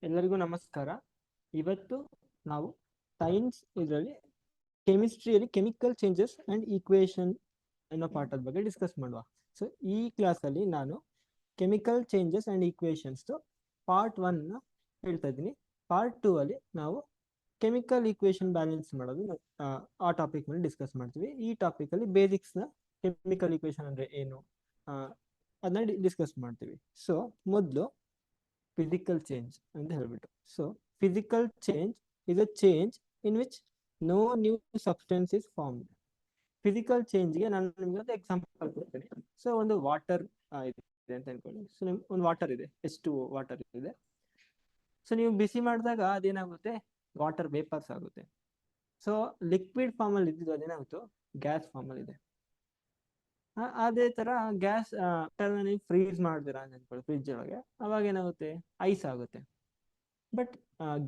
ಎಲ್ಲರಿಗೂ ನಮಸ್ಕಾರ. ಇವತ್ತು ನಾವು ಸೈನ್ಸ್ ಇದರಲ್ಲಿ ಕೆಮಿಸ್ಟ್ರಿಯಲ್ಲಿ ಕೆಮಿಕಲ್ ಚೇಂಜಸ್ ಅಂಡ್ ಈಕ್ವೇಶನ್ ಅನ್ನೋ ಪಾಠದ ಬಗ್ಗೆ ಡಿಸ್ಕಸ್ ಮಾಡುವ. ಸೊ ಈ ಕ್ಲಾಸಲ್ಲಿ ನಾನು chemical changes and equations part 1 ಹೇಳ್ತಾ ಇದ್ದೀನಿ. ಪಾರ್ಟ್ 2 ಅಲ್ಲಿ ನಾವು ಕೆಮಿಕಲ್ ಈಕ್ವೇಶನ್ ಬ್ಯಾಲೆನ್ಸ್ ಮಾಡೋದು ಆ ಟಾಪಿಕ್ ಮೇಲೆ ಡಿಸ್ಕಸ್ ಮಾಡ್ತೀವಿ. ಈ ಟಾಪಿಕ್ ಅಲ್ಲಿ ಬೇಸಿಕ್ಸ್ನ ಕೆಮಿಕಲ್ ಈಕ್ವೇಶನ್ ಅಂದ್ರೆ ಏನು ಅದನ್ನ ಡಿಸ್ಕಸ್ ಮಾಡ್ತೀವಿ. ಸೊ ಮೊದಲು ಫಿಸಿಕಲ್ ಚೇಂಜ್ ಅಂತ ಹೇಳ್ಬಿಟ್ಟು. So physical change is a change in which no new substance is formed. Physical ಚೇಂಜ್ಗೆ ನಾನು ನಿಮ್ಗೆ ಒಂದು ಎಕ್ಸಾಂಪಲ್ ಕೊಡ್ತೀನಿ. ಸೊ ಒಂದು ವಾಟರ್ ಇದೆ ಅಂತ ಅನ್ಕೊಳ್ಳಿ. ಸೊ ನಿಮ್ಗೆ ಒಂದು ವಾಟರ್ ಇದೆ, H2O ವಾಟರ್ ಇದೆ. ಸೊ ನೀವು ಬಿಸಿ ಮಾಡಿದಾಗ ಅದೇನಾಗುತ್ತೆ, ವಾಟರ್ ವೇಪರ್ಸ್ ಆಗುತ್ತೆ. ಸೊ ಲಿಕ್ವಿಡ್ ಫಾರ್ಮ್ ಅಲ್ಲಿ ಇದ್ದಿದ್ದು ಅದೇನಾಗುತ್ತೆ, ಗ್ಯಾಸ್ ಫಾರ್ಮ್ ಅಲ್ಲಿ ಇದೆ. ಅದೇ ತರ ಗ್ಯಾಸ್ ನೀವು ಫ್ರೀಸ್ ಮಾಡ್ತೀರಾ ಅಂತ ಅನ್ಕೊಳ್ಳಿ ಫ್ರಿಜ್ ಒಳಗೆ, ಅವಾಗ ಏನಾಗುತ್ತೆ, ಐಸ್ ಆಗುತ್ತೆ. ಬಟ್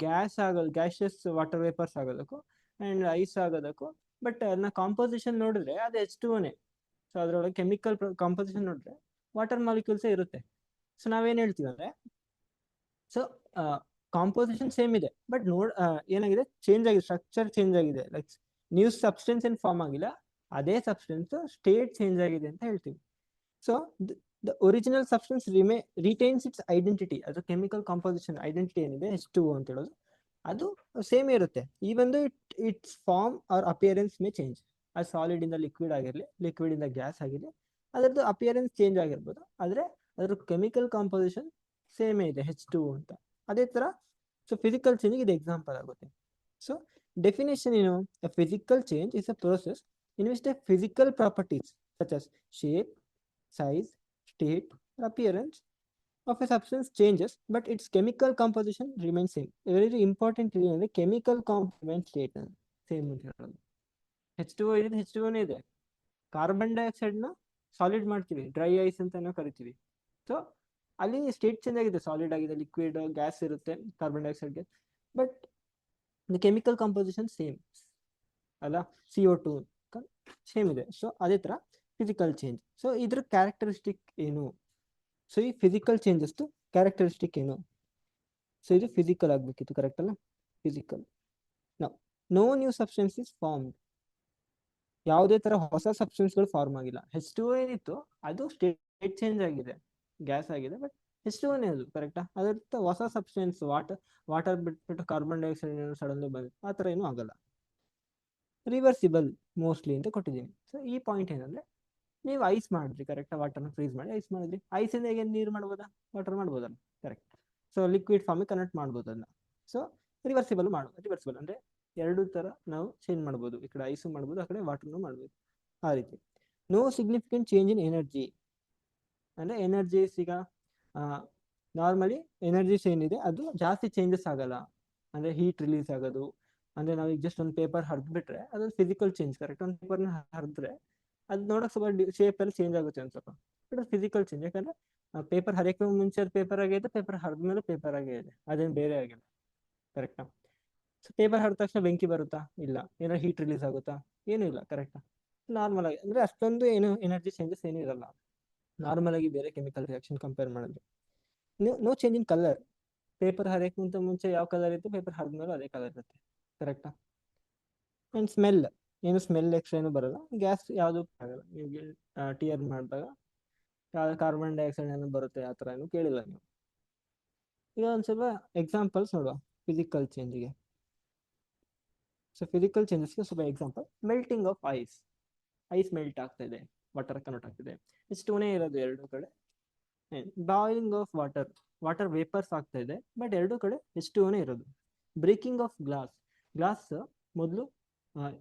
ಗ್ಯಾಸ್ ಆಗೋದು, ಗ್ಯಾಶಸ್ ವಾಟರ್ ವೇಪರ್ಸ್ ಆಗೋದಕ್ಕೂ ಅಂಡ್ ಐಸ್ ಆಗೋದಕ್ಕೂ ಬಟ್ ಅದನ್ನ ಕಾಂಪೋಸಿಷನ್ ನೋಡಿದ್ರೆ ಅದು H2O. ಸೊ ಅದರೊಳಗೆ ಕೆಮಿಕಲ್ ಕಾಂಪೋಸಿಷನ್ ನೋಡಿದ್ರೆ ವಾಟರ್ ಮಾಲಿಕ್ಯೂಲ್ಸ್ ಇರುತ್ತೆ. ಸೊ ನಾವೇನ್ ಹೇಳ್ತೀವಿ ಅಂದ್ರೆ, ಸೊ ಕಾಂಪೋಸಿಷನ್ ಸೇಮ್ ಇದೆ, ಬಟ್ ಏನಾಗಿದೆ, ಚೇಂಜ್ ಆಗಿದೆ, ಸ್ಟ್ರಕ್ಚರ್ ಚೇಂಜ್ ಆಗಿದೆ. ಲೈಕ್ ನ್ಯೂ ಸಬ್ಸ್ಟೆನ್ಸ್ ಏನ್ ಫಾರ್ಮ್ ಆಗಿಲ್ಲ, ಅದೇ ಸಬ್ಸ್ಟೆನ್ಸ್ ಸ್ಟೇಟ್ ಚೇಂಜ್ ಆಗಿದೆ ಅಂತ ಹೇಳ್ತೀವಿ. So the original substance retains its identity. ಅದು ಕೆಮಿಕಲ್ ಕಾಂಪೋಸಿಷನ್ ಐಡೆಂಟಿಟಿ ಏನಿದೆ H2O ಅಂತ ಹೇಳೋದು, ಅದು ಸೇಮ್ ಇರುತ್ತೆ. Even its form or appearance may change. ಅದು ಸಾಲಿಡ್ ಇಂದ ಲಿಕ್ವಿಡ್ ಆಗಿರಲಿ, ಲಿಕ್ವಿಡ್ ಇಂದ ಗ್ಯಾಸ್ ಆಗಿರಲಿ, ಅದರದ್ದು ಅಪಿಯರೆನ್ಸ್ ಚೇಂಜ್ ಆಗಿರ್ಬೋದು, ಆದರೆ ಅದರ ಕೆಮಿಕಲ್ ಕಾಂಪೋಸಿಷನ್ ಸೇಮೇ ಇದೆ H2O ಅಂತ. ಅದೇ ತರ ಸೊ ಫಿಸಿಕಲ್ ಚೇಂಜ್ ಇದು ಎಕ್ಸಾಂಪಲ್ ಆಗುತ್ತೆ. ಸೊ ಡೆಫಿನೇಷನ್ ಏನು, A physical change is a process in which the physical properties such as shape, size, state, or appearance of a substance changes, but its chemical composition remains same. Very important is chemical component state same ಅಂತ ಹೇಳೋದು. H2O ಇದೆ, H2O ಇದೆ. Carbon dioxide ನ solid ಮಾಡ್ತೀವಿ, dry ice ಅಂತ ನಾವು ಕರಿತೀವಿ. So ಅಲ್ಲಿ ಸ್ಟೇಟ್ ಚೇಂಜ್ ಆಗಿದೆ, ಸಾಲಿಡ್ ಆಗಿದೆ, ಲಿಕ್ವಿಡ್ ಗ್ಯಾಸ್ ಇರುತ್ತೆ ಕಾರ್ಬನ್ ಡೈಆಕ್ಸೈಡ್ಗೆ, but the chemical composition same ಅಲ್ಲ, CO2 ಸೇಮ್ ಇದೆ. ಸೊ ಅದೇ ತರ ಫಿಸಿಕಲ್ ಚೇಂಜ್. ಸೊ ಇದ್ರ ಕ್ಯಾರೆಕ್ಟರಿಸ್ಟಿಕ್ ಏನು, ಸೊ ಈ ಫಿಸಿಕಲ್ ಚೇಂಜಸ್ ಕ್ಯಾರೆಕ್ಟರಿಸ್ಟಿಕ್ ಏನು, ಸೊ ಇದು ಫಿಸಿಕಲ್ ಆಗ್ಬೇಕಿತ್ತು, ಕರೆಕ್ಟ್ ಅಲ್ಲ? Physical. No new substance is formed. ಯಾವುದೇ ತರ ಹೊಸ ಸಬ್ಸ್ಟೆನ್ಸ್ಗಳು ಫಾರ್ಮ್ ಆಗಿಲ್ಲ. H2O ಏನಿತ್ತು ಅದು ಸ್ಟೇಟ್ ಚೇಂಜ್ ಆಗಿದೆ, ಗ್ಯಾಸ್ ಆಗಿದೆ, ಬಟ್ H2O ಅದು ಕರೆಕ್ಟಾ. ಅದರ ಹೊಸ ಸಬ್ಸ್ಟೆನ್ಸ್ ವಾಟರ್ ಬಿಟ್ಬಿಟ್ಟು ಕಾರ್ಬನ್ ಡೈಆಕ್ಸೈಡ್ ಸಡನ್ಲಿ ಬಂದಿದೆ, ಆ ತರ ಏನೂ ಆಗಲ್ಲ. ರಿವರ್ಸಿಬಲ್ ಮೋಸ್ಟ್ಲಿ ಅಂತ ಕೊಟ್ಟಿದ್ದೀನಿ. ಸೊ ಈ ಪಾಯಿಂಟ್ ಏನಂದ್ರೆ, ನೀವು ಐಸ್ ಮಾಡಿದ್ರಿ, ಕರೆಕ್ಟ್, ವಾಟರ್ನ ಫ್ರೀಸ್ ಮಾಡಿ ಐಸ್ ಮಾಡಿದ್ರಿ, ಐಸಿಂದ ಹೇಗೆ ನೀರು ಮಾಡ್ಬೋದಾ, ವಾಟರ್ ಮಾಡ್ಬೋದಲ್ಲ, ಕರೆಕ್ಟ್. ಸೊ ಲಿಕ್ವಿಡ್ ಫಾರ್ಮಿಗೆ ಕನ್ವರ್ಟ್ ಮಾಡ್ಬೋದು ಅದನ್ನ. ಸೊ ರಿವರ್ಸಿಬಲ್ ಅಂದ್ರೆ ಎರಡು ತರ ನಾವು ಚೇಂಜ್ ಮಾಡ್ಬೋದು, ಈ ಕಡೆ ಐಸು ಮಾಡ್ಬೋದು, ಆ ಕಡೆ ವಾಟರ್ನು ಮಾಡ್ಬೋದು, ಆ ರೀತಿ. No significant change in energy ಅಂದ್ರೆ ಎನರ್ಜೀಸ್ ಈಗ ನಾರ್ಮಲಿ ಎನರ್ಜೀಸ್ ಏನಿದೆ ಅದು ಜಾಸ್ತಿ ಚೇಂಜಸ್ ಆಗಲ್ಲ. ಅಂದ್ರೆ ಹೀಟ್ ರಿಲೀಸ್ ಆಗೋದು, ಅಂದ್ರೆ ನಾವು ಈಗ ಜಸ್ಟ್ ಒಂದು ಪೇಪರ್ ಹರಿದ್ಬಿಟ್ರೆ ಅದೊಂದು ಫಿಸಿಕಲ್ ಚೇಂಜ್, ಕರೆಕ್ಟ್. ಒಂದು ಪೇಪರ್ನ ಹರಿದ್ರೆ ಅದು ನೋಡಕ್ ಸ್ವಲ್ಪ ಶೇಪ್ ಅಲ್ಲಿ ಚೇಂಜ್ ಆಗುತ್ತೆ ಒಂದು ಸ್ವಲ್ಪ, ಬಟ್ ಫಿಸಿಕಲ್ ಚೇಂಜ್. ಯಾಕಂದ್ರೆ ಪೇಪರ್ ಹರಿಯಕ್ಕೆ ಮುಂಚೆ ಪೇಪರ್ ಆಗಿದೆ, ಪೇಪರ್ ಹರಿದ್ಮೇಲೆ ಪೇಪರ್ ಆಗಿದೆ, ಅದೇನು ಬೇರೆ ಆಗಿಲ್ಲ, ಕರೆಕ್ಟಾ. ಸೊ ಪೇಪರ್ ಹರಿದ ತಕ್ಷಣ ಬೆಂಕಿ ಬರುತ್ತಾ, ಇಲ್ಲ. ಏನೋ ಹೀಟ್ ರಿಲೀಸ್ ಆಗುತ್ತಾ, ಏನೂ ಇಲ್ಲ, ಕರೆಕ್ಟಾ. ನಾರ್ಮಲ್ ಆಗಿ ಅಂದ್ರೆ ಅಷ್ಟೊಂದು ಏನು ಎನರ್ಜಿ ಚೇಂಜಸ್ ಏನೂ ಇರಲ್ಲ ನಾರ್ಮಲ್ ಆಗಿ ಬೇರೆ ಕೆಮಿಕಲ್ ರಿಯಾಕ್ಷನ್ ಕಂಪೇರ್ ಮಾಡಿದ್ರೆ. No change in colour. Paper ಹರಿಯಕ್ಕೆ ಮುಂಚೆ ಯಾವ ಕಲರ್ ಇತ್ತು, ಪೇಪರ್ ಹರಿದ್ಮೇಲೆ ಅದೇ ಕಲರ್ ಇರುತ್ತೆ, ಕರೆಕ್ಟಾ. ಅಂಡ್ ಸ್ಮೆಲ್, ಏನು ಸ್ಮೆಲ್ ಎಕ್ಸ್ಟ್ರಾ ಏನು ಬರಲ್ಲ. ಗ್ಯಾಸ್ ಯಾವುದು ಆಗಲ್ಲ, ನೀವು ಟಿಯರ್ ಮಾಡಿದಾಗ ಕಾರ್ಬನ್ ಡೈಆಕ್ಸೈಡ್ ಏನು ಬರುತ್ತೆ ಆ ಥರ ಏನು ಕೇಳಿಲ್ಲ ನೀವು. ಈಗ ಒಂದು ಸ್ವಲ್ಪ ಎಕ್ಸಾಂಪಲ್ಸ್ ನೋಡುವ ಫಿಸಿಕಲ್ ಚೇಂಜ್ಗೆ. ಸೊ ಫಿಸಿಕಲ್ ಚೇಂಜಸ್ಗೆ ಸ್ವಲ್ಪ example, melting of ice. Ice melt ಆಗ್ತಾ ಇದೆ, ವಾಟರ್ ಕನ್ವರ್ಟ್ ಆಗ್ತಿದೆ, H2O ಇರೋದು ಎರಡು ಕಡೆ. ಬಾಯ್ಲಿಂಗ್ ಆಫ್ ವಾಟರ್ ವೇಪರ್ಸ್ ಆಗ್ತಾ ಇದೆ, ಬಟ್ ಎರಡು ಕಡೆ H2O ಇರೋದು. ಬ್ರೇಕಿಂಗ್ ಆಫ್ ಗ್ಲಾಸ್ ಮೊದಲು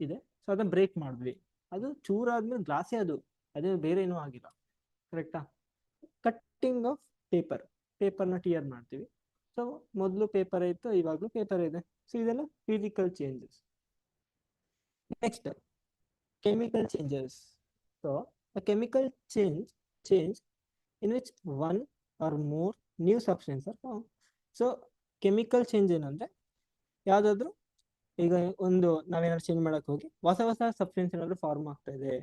ಇದೆ, ಸೊ ಅದನ್ನ ಬ್ರೇಕ್ ಮಾಡಿದ್ವಿ, ಅದು ಚೂರಾದ್ಮೇಲೆ ಗ್ಲಾಸೇ ಅದು, ಅದೇ ಬೇರೆ ಏನೂ ಆಗಿಲ್ಲ, ಕರೆಕ್ಟಾ. ಕಟ್ಟಿಂಗ್ ಆಫ್ ಪೇಪರ್ನ ಟಿಯರ್ ಮಾಡ್ತೀವಿ. ಸೊ ಮೊದಲು ಪೇಪರ್ ಇತ್ತು, ಇವಾಗಲೂ ಪೇಪರ್ ಇದೆ. ಸೊ ಇದೆಲ್ಲ physical changes. Next chemical changes. So a chemical change in which one or more new substance are formed. So chemical change ಏನಂದ್ರೆ, ಯಾವ್ದಾದ್ರು ಈಗ ಒಂದು ನಾವೇನಾದ್ರು ಚೇಂಜ್ ಮಾಡಕ್ ಹೋಗಿ ಹೊಸ ಸಬ್ಸ್ಟೆನ್ಸ್ ಏನಾದ್ರು ಫಾರ್ಮ್ ಆಗ್ತಾ ಇದೆ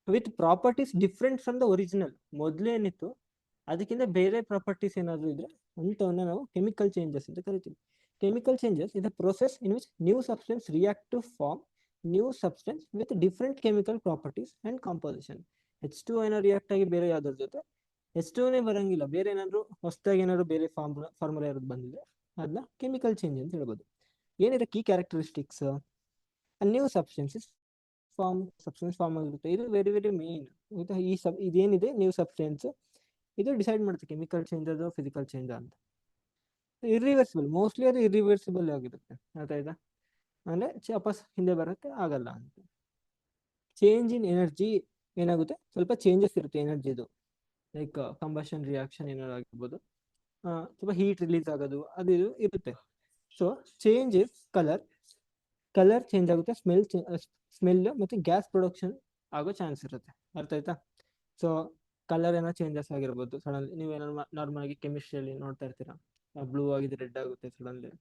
with properties different from the original. ಮೊದಲೇನಿತ್ತು ಅದಕ್ಕಿಂತ ಬೇರೆ ಪ್ರಾಪರ್ಟೀಸ್ ಏನಾದರೂ ಇದ್ರೆ ಅಂಥವನ್ನ ನಾವು ಕೆಮಿಕಲ್ ಚೇಂಜಸ್ ಅಂತ ಕರಿತೀವಿ. Chemical changes is a process in which new substance react to form new substance with different chemical properties and composition. H2 ಏನೋ ರಿಯಾಕ್ಟ್ ಆಗಿ ಬೇರೆ ಯಾವ್ದ್ರ ಜೊತೆ H2ನೇ ಬರಂಗಿಲ್ಲ, ಬೇರೆ ಏನಾದ್ರು ಹೊಸದಾಗಿ ಏನಾದ್ರು ಬೇರೆ ಫಾರ್ಮುಲಾ ಇರೋದು ಬಂದಿದೆ, ಅದನ್ನ ಕೆಮಿಕಲ್ ಚೇಂಜ್ ಅಂತ ಹೇಳ್ಬೋದು. ಏನಿದೆ key characteristics, new substances substance form ಆಗಿರುತ್ತೆ. ಇದು ವೆರಿ ವೆರಿ ಮೇನ್. ಇದೇನಿದೆ ನ್ಯೂ ಸಬ್ಸ್ಟೆನ್ಸ್, ಇದು ಡಿಸೈಡ್ ಮಾಡುತ್ತೆ ಕೆಮಿಕಲ್ ಚೇಂಜ್ ಅದು ಫಿಸಿಕಲ್ ಚೇಂಜ್ ಅಂತ. ಇರ್ರಿವರ್ಸಿಬಲ್, ಮೋಸ್ಟ್ಲಿ ಅದು ಇರ್ರಿವರ್ಸಿಬಲ್ ಆಗಿರುತ್ತೆ. ಆಯ್ತಾ, ಅಂದ್ರೆ ವಾಪಸ್ ಹಿಂದೆ ಬರೋಕ್ಕೆ ಆಗಲ್ಲ ಅಂತ. ಚೇಂಜ್ ಇನ್ ಎನರ್ಜಿ ಏನಾಗುತ್ತೆ, ಸ್ವಲ್ಪ ಚೇಂಜಸ್ ಇರುತ್ತೆ ಎನರ್ಜಿದು, ಲೈಕ್ ಕಂಬಷನ್ ರಿಯಾಕ್ಷನ್ ಏನಾದ್ರು ಆಗಿರ್ಬೋದು, ಸ್ವಲ್ಪ ಹೀಟ್ ರಿಲೀಸ್ ಆಗೋದು ಅದು ಇದು ಇರುತ್ತೆ. So change is colour change ಆಗುತ್ತೆ, ಸ್ಮೆಲ್ ಮತ್ತು ಗ್ಯಾಸ್ ಪ್ರೊಡಕ್ಷನ್ ಆಗೋ ಚಾನ್ಸ್ ಇರುತ್ತೆ. ಅರ್ಥ ಆಯ್ತಾ? ಸೊ ಕಲರ್ ಏನೋ ಚೇಂಜಸ್ ಆಗಿರ್ಬೋದು ಸಡನ್ಲಿ, ನೀವೇನೋ ನಾರ್ಮಲ್ ಆಗಿ ಕೆಮಿಸ್ಟ್ರಿಯಲ್ಲಿ ನೋಡ್ತಾ ಇರ್ತೀರಾ, ಬ್ಲೂ ಆಗಿದೆ ರೆಡ್ ಆಗುತ್ತೆ ಸಡನ್ಲಿ,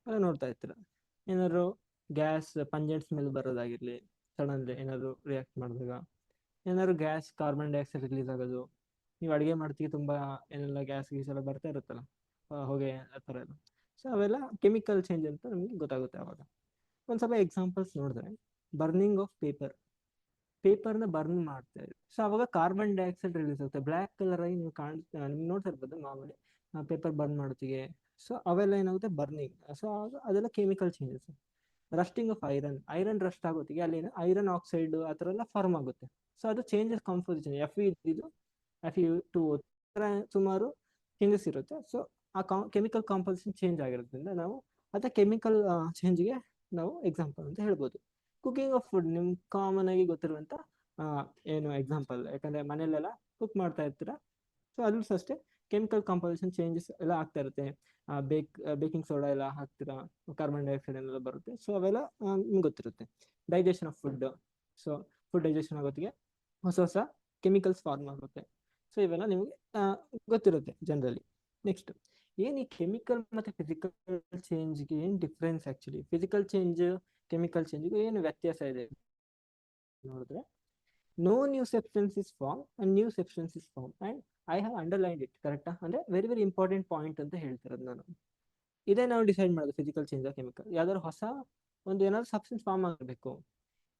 ಎಲ್ಲ ನೋಡ್ತಾ ಇರ್ತೀರಾ. ಏನಾದ್ರು ಗ್ಯಾಸ್ ಪಂಜೆಂಟ್ ಸ್ಮೆಲ್ ಬರೋದಾಗಿರ್ಲಿ, ಸಡನ್ಲಿ ಏನಾದ್ರು ರಿಯಾಕ್ಟ್ ಮಾಡಿದಾಗ, ಏನಾದ್ರು ಗ್ಯಾಸ್ ಕಾರ್ಬನ್ ಡೈಆಕ್ಸೈಡ್ ರಿಲೀಸ್ ಆಗೋದು, ನೀವು ಅಡುಗೆ ಮಾಡ್ತೀವಿ ತುಂಬ ಏನೆಲ್ಲ ಗ್ಯಾಸ್ ಗೀಸ್ ಎಲ್ಲ ಬರ್ತಾ ಇರುತ್ತಲ್ಲ, ಹೊಗೆ ಆ ಥರ ಎಲ್ಲ. ಸೊ ಅವೆಲ್ಲ ಕೆಮಿಕಲ್ ಚೇಂಜ್ ಅಂತ ನಮಗೆ ಗೊತ್ತಾಗುತ್ತೆ ಆವಾಗ. ಒಂದು ಸ್ವಲ್ಪ ಎಕ್ಸಾಂಪಲ್ಸ್ ನೋಡಿದ್ರೆ, ಬರ್ನಿಂಗ್ ಆಫ್ ಪೇಪರ್ನ ಬರ್ನ್ ಮಾಡ್ತಾ ಇದ್ರು. ಸೊ ಅವಾಗ ಕಾರ್ಬನ್ ಡೈಆಕ್ಸೈಡ್ ರಿಲೀಸ್ ಆಗುತ್ತೆ, ಬ್ಲ್ಯಾಕ್ ಕಲರ್ ಆಗಿ ನೀವು ನಿಮ್ಗೆ ನೋಡ್ತಾ ಇರ್ಬೋದು ಮಾಮೂಲಿ ಪೇಪರ್ ಬರ್ನ್ ಮಾಡೋತ್ತಿಗೆ. ಸೊ ಅವೆಲ್ಲ ಏನಾಗುತ್ತೆ ಬರ್ನಿಂಗ್. ಸೊ ಅದೆಲ್ಲ chemical changes. Rusting of iron rust ಆಗೋತ್ತಿಗೆ ಅಲ್ಲಿ ಐರನ್ ಆಕ್ಸೈಡ್ ಆ ಥರ ಎಲ್ಲ ಫಾರ್ಮ್ ಆಗುತ್ತೆ. ಸೊ ಅದು ಚೇಂಜಸ್ ಕಾಂಪೋಸಿಷನ್, Fe2O ಸುಮಾರು ಚೇಂಜಸ್ ಇರುತ್ತೆ. ಸೊ ಆ ಕೆಮಿಕಲ್ ಕಾಂಪೋಸಿಷನ್ ಚೇಂಜ್ ಆಗಿರೋದ್ರಿಂದ ನಾವು ಅದೇ ಕೆಮಿಕಲ್ ಚೇಂಜ್ಗೆ ನಾವು ಎಕ್ಸಾಂಪಲ್ ಅಂತ ಹೇಳ್ಬೋದು. ಕುಕಿಂಗ್ ಆಫ್ ಫುಡ್ ನಿಮ್ಗೆ ಕಾಮನ್ ಆಗಿ ಗೊತ್ತಿರುವಂಥ ಏನು ಎಕ್ಸಾಂಪಲ್, ಯಾಕಂದರೆ ಮನೆಯಲ್ಲೆಲ್ಲ ಕುಕ್ ಮಾಡ್ತಾ ಇರ್ತೀರ. ಸೊ ಅಲ್ಲೂ ಅಷ್ಟೇ ಕೆಮಿಕಲ್ ಕಾಂಪೋಸಿಷನ್ ಚೇಂಜಸ್ ಎಲ್ಲ ಆಗ್ತಾ ಇರುತ್ತೆ. ಬೇಕಿಂಗ್ ಸೋಡಾ ಎಲ್ಲ ಹಾಕ್ತೀರಾ, ಕಾರ್ಬನ್ ಡೈಆಕ್ಸೈಡ್ ಎಲ್ಲ ಬರುತ್ತೆ. ಸೊ ಅವೆಲ್ಲ ನಿಮ್ಗೆ ಗೊತ್ತಿರುತ್ತೆ. Digestion of food, so food digestion ಆಗೋತ್ತಿಗೆ ಹೊಸ ಕೆಮಿಕಲ್ಸ್ ಫಾರ್ಮ್ ಆಗುತ್ತೆ. ಸೊ ಇವೆಲ್ಲ ನಿಮಗೆ ಗೊತ್ತಿರುತ್ತೆ ಜನರಲಿ. ನೆಕ್ಸ್ಟ್, ಏನು ಈ ಕೆಮಿಕಲ್ ಮತ್ತು ಫಿಸಿಕಲ್ ಚೇಂಜ್ಗೆ ಏನು difference actually? Physical change chemical ಚೇಂಜ್ಗೆ ಏನು ವ್ಯತ್ಯಾಸ ಇದೆ ನೋಡಿದ್ರೆ, no new substance is form and new substance is form and I have underlined it. ಕರೆಕ್ಟಾ? ಅಂದರೆ ವೆರಿ ವೆರಿ ಇಂಪಾರ್ಟೆಂಟ್ ಪಾಯಿಂಟ್ ಅಂತ ಹೇಳ್ತಿರೋದು ನಾನು. ಇದೇ ನಾವು ಡಿಸೈಡ್ ಮಾಡೋದು ಫಿಸಿಕಲ್ ಚೇಂಜ್ ಕೆಮಿಕಲ್. ಯಾವ್ದಾದ್ರು ಹೊಸ ಒಂದು ಏನಾದ್ರು ಸಬ್ಸ್ಟೆನ್ಸ್ ಫಾರ್ಮ್ ಆಗಬೇಕು.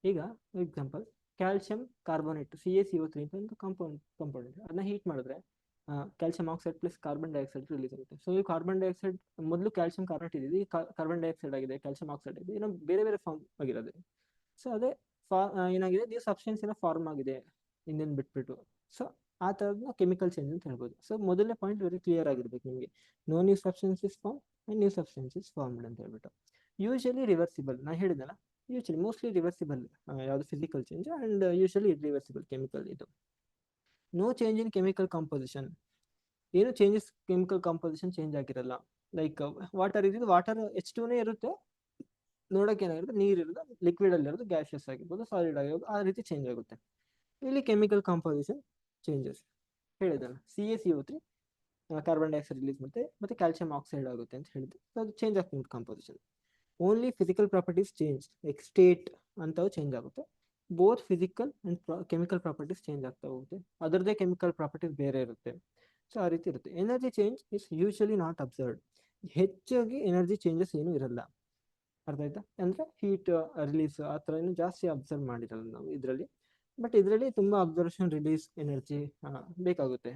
ಈಗ ಎಕ್ಸಾಂಪಲ್ ಕ್ಯಾಲ್ಸಿಯಂ ಕಾರ್ಬೋನೇಟ್ CaCO3 ಅಂತ ಒಂದು ಕಾಂಪೌಂಡ್, ಅದನ್ನ ಹೀಟ್ ಮಾಡಿದ್ರೆ calcium oxide plus carbon dioxide release ಆಗುತ್ತೆ. ಸೊ ಈ ಕಾರ್ಬನ್ ಡೈಆಕ್ಸೈಡ್ ಮೊದಲು ಕ್ಯಾಲ್ಸಿಯಂ ಕಾರ್ಬೋನೇಟ್ ಇದೆ, ಕಾರ್ಬನ್ ಡೈಆಕ್ಸೈಡ್ ಆಗಿದೆ, ಕ್ಯಾಲ್ಸಿಯಂ ಆಕ್ಸೈಡ್ ಇದೆ, ಏನೋ ಬೇರೆ ಬೇರೆ ಫಾರ್ಮ್ ಆಗಿರೋದು. ಸೊ ಅದೇ ಏನಾಗಿದೆ, ನ್ಯೂ ಸಬ್ಸ್ಟೆನ್ಸ್ ಏನೋ ಫಾರ್ಮ್ ಆಗಿದೆ ಇನ್ನೇನು ಬಿಟ್ಬಿಟ್ಟು. ಸೊ ಆ ಥರದನ್ನ ಕೆಮಿಕಲ್ ಚೇಂಜ್ ಅಂತ ಹೇಳ್ಬೋದು. ಸೊ ಮೊದಲನೇ ಪಾಯಿಂಟ್ ವೆರಿ ಕ್ಲಿಯರ್ ಆಗಿರ್ಬೇಕು ನಿಮಗೆ, no new substance is form and new substance is formed ಅಂತ ಹೇಳ್ಬಿಟ್ಟು. ಯೂಶಲಿ ರಿವರ್ಸಿಬಲ್, ನಾನು ಹೇಳಿದ್ನಲ್ಲ, ಮೋಸ್ಟ್ಲಿ ರಿವರ್ಸಿಬಲ್ ಯಾವುದು physical change, and usually irreversible chemical ಇದು. No change in chemical composition, ಏನು ಚೇಂಜಸ್ ಕೆಮಿಕಲ್ ಕಾಂಪೋಸಿಷನ್ ಚೇಂಜ್ ಆಗಿರಲ್ಲ. ಲೈಕ್ ವಾಟರ್ ಇದ್ದಿದ್ದು water H2ನೇ ಇರುತ್ತೆ, ನೋಡೋಕೆ ಏನಾಗಿರುತ್ತೆ ನೀರು ಇರೋದು, ಲಿಕ್ವಿಡ್ ಅಲ್ಲಿ ಇರೋದು ಗ್ಯಾಸಿಯಸ್ ಆಗಿರ್ಬೋದು, ಸಾಲಿಡ್ ಆಗಿರ್ಬೋದು, ಆ ರೀತಿ ಚೇಂಜ್ ಆಗುತ್ತೆ. ಇಲ್ಲಿ ಕೆಮಿಕಲ್ ಕಾಂಪೋಸಿಷನ್ ಚೇಂಜಸ್ ಹೇಳಿದಲ್ಲ, CaCO3 ಕಾರ್ಬನ್ ಡೈಆಕ್ಸೈಡ್ ರಿಲೀಸ್ ಮತ್ತೆ ಕ್ಯಾಲ್ಸಿಯಂ ಆಕ್ಸೈಡ್ ಆಗುತ್ತೆ ಅಂತ ಹೇಳಿದ್ದು. ಸೊ ಅದು ಚೇಂಜ್ ಆಗ್ತದೆ composition. Only physical properties change, like state ಅಂತವು ಚೇಂಜ್ ಆಗುತ್ತೆ. Both physical and chemical properties change ಆಗ್ತಾ ಹೋಗುತ್ತೆ, ಅದರದ್ದೇ ಕೆಮಿಕಲ್ ಪ್ರಾಪರ್ಟೀಸ್ ಬೇರೆ ಇರುತ್ತೆ. ಸೊ ಆ ರೀತಿ ಇರುತ್ತೆ. Energy change is usually not observed, ಹೆಚ್ಚಾಗಿ ಎನರ್ಜಿ ಚೇಂಜಸ್ ಏನೂ ಇರಲ್ಲ. ಅರ್ಥ ಆಯ್ತಾ? ಅಂದರೆ ಹೀಟ್ ರಿಲೀಸ್ ಆ ಥರ ಏನು ಜಾಸ್ತಿ ಅಬ್ಸರ್ವ್ ಮಾಡಿರಲ್ಲ ನಾವು ಇದರಲ್ಲಿ. ಬಟ್ ಇದರಲ್ಲಿ ತುಂಬ ಅಬ್ಸರ್ವೇಷನ್ ರಿಲೀಸ್ ಎನರ್ಜಿ ಬೇಕಾಗುತ್ತೆ.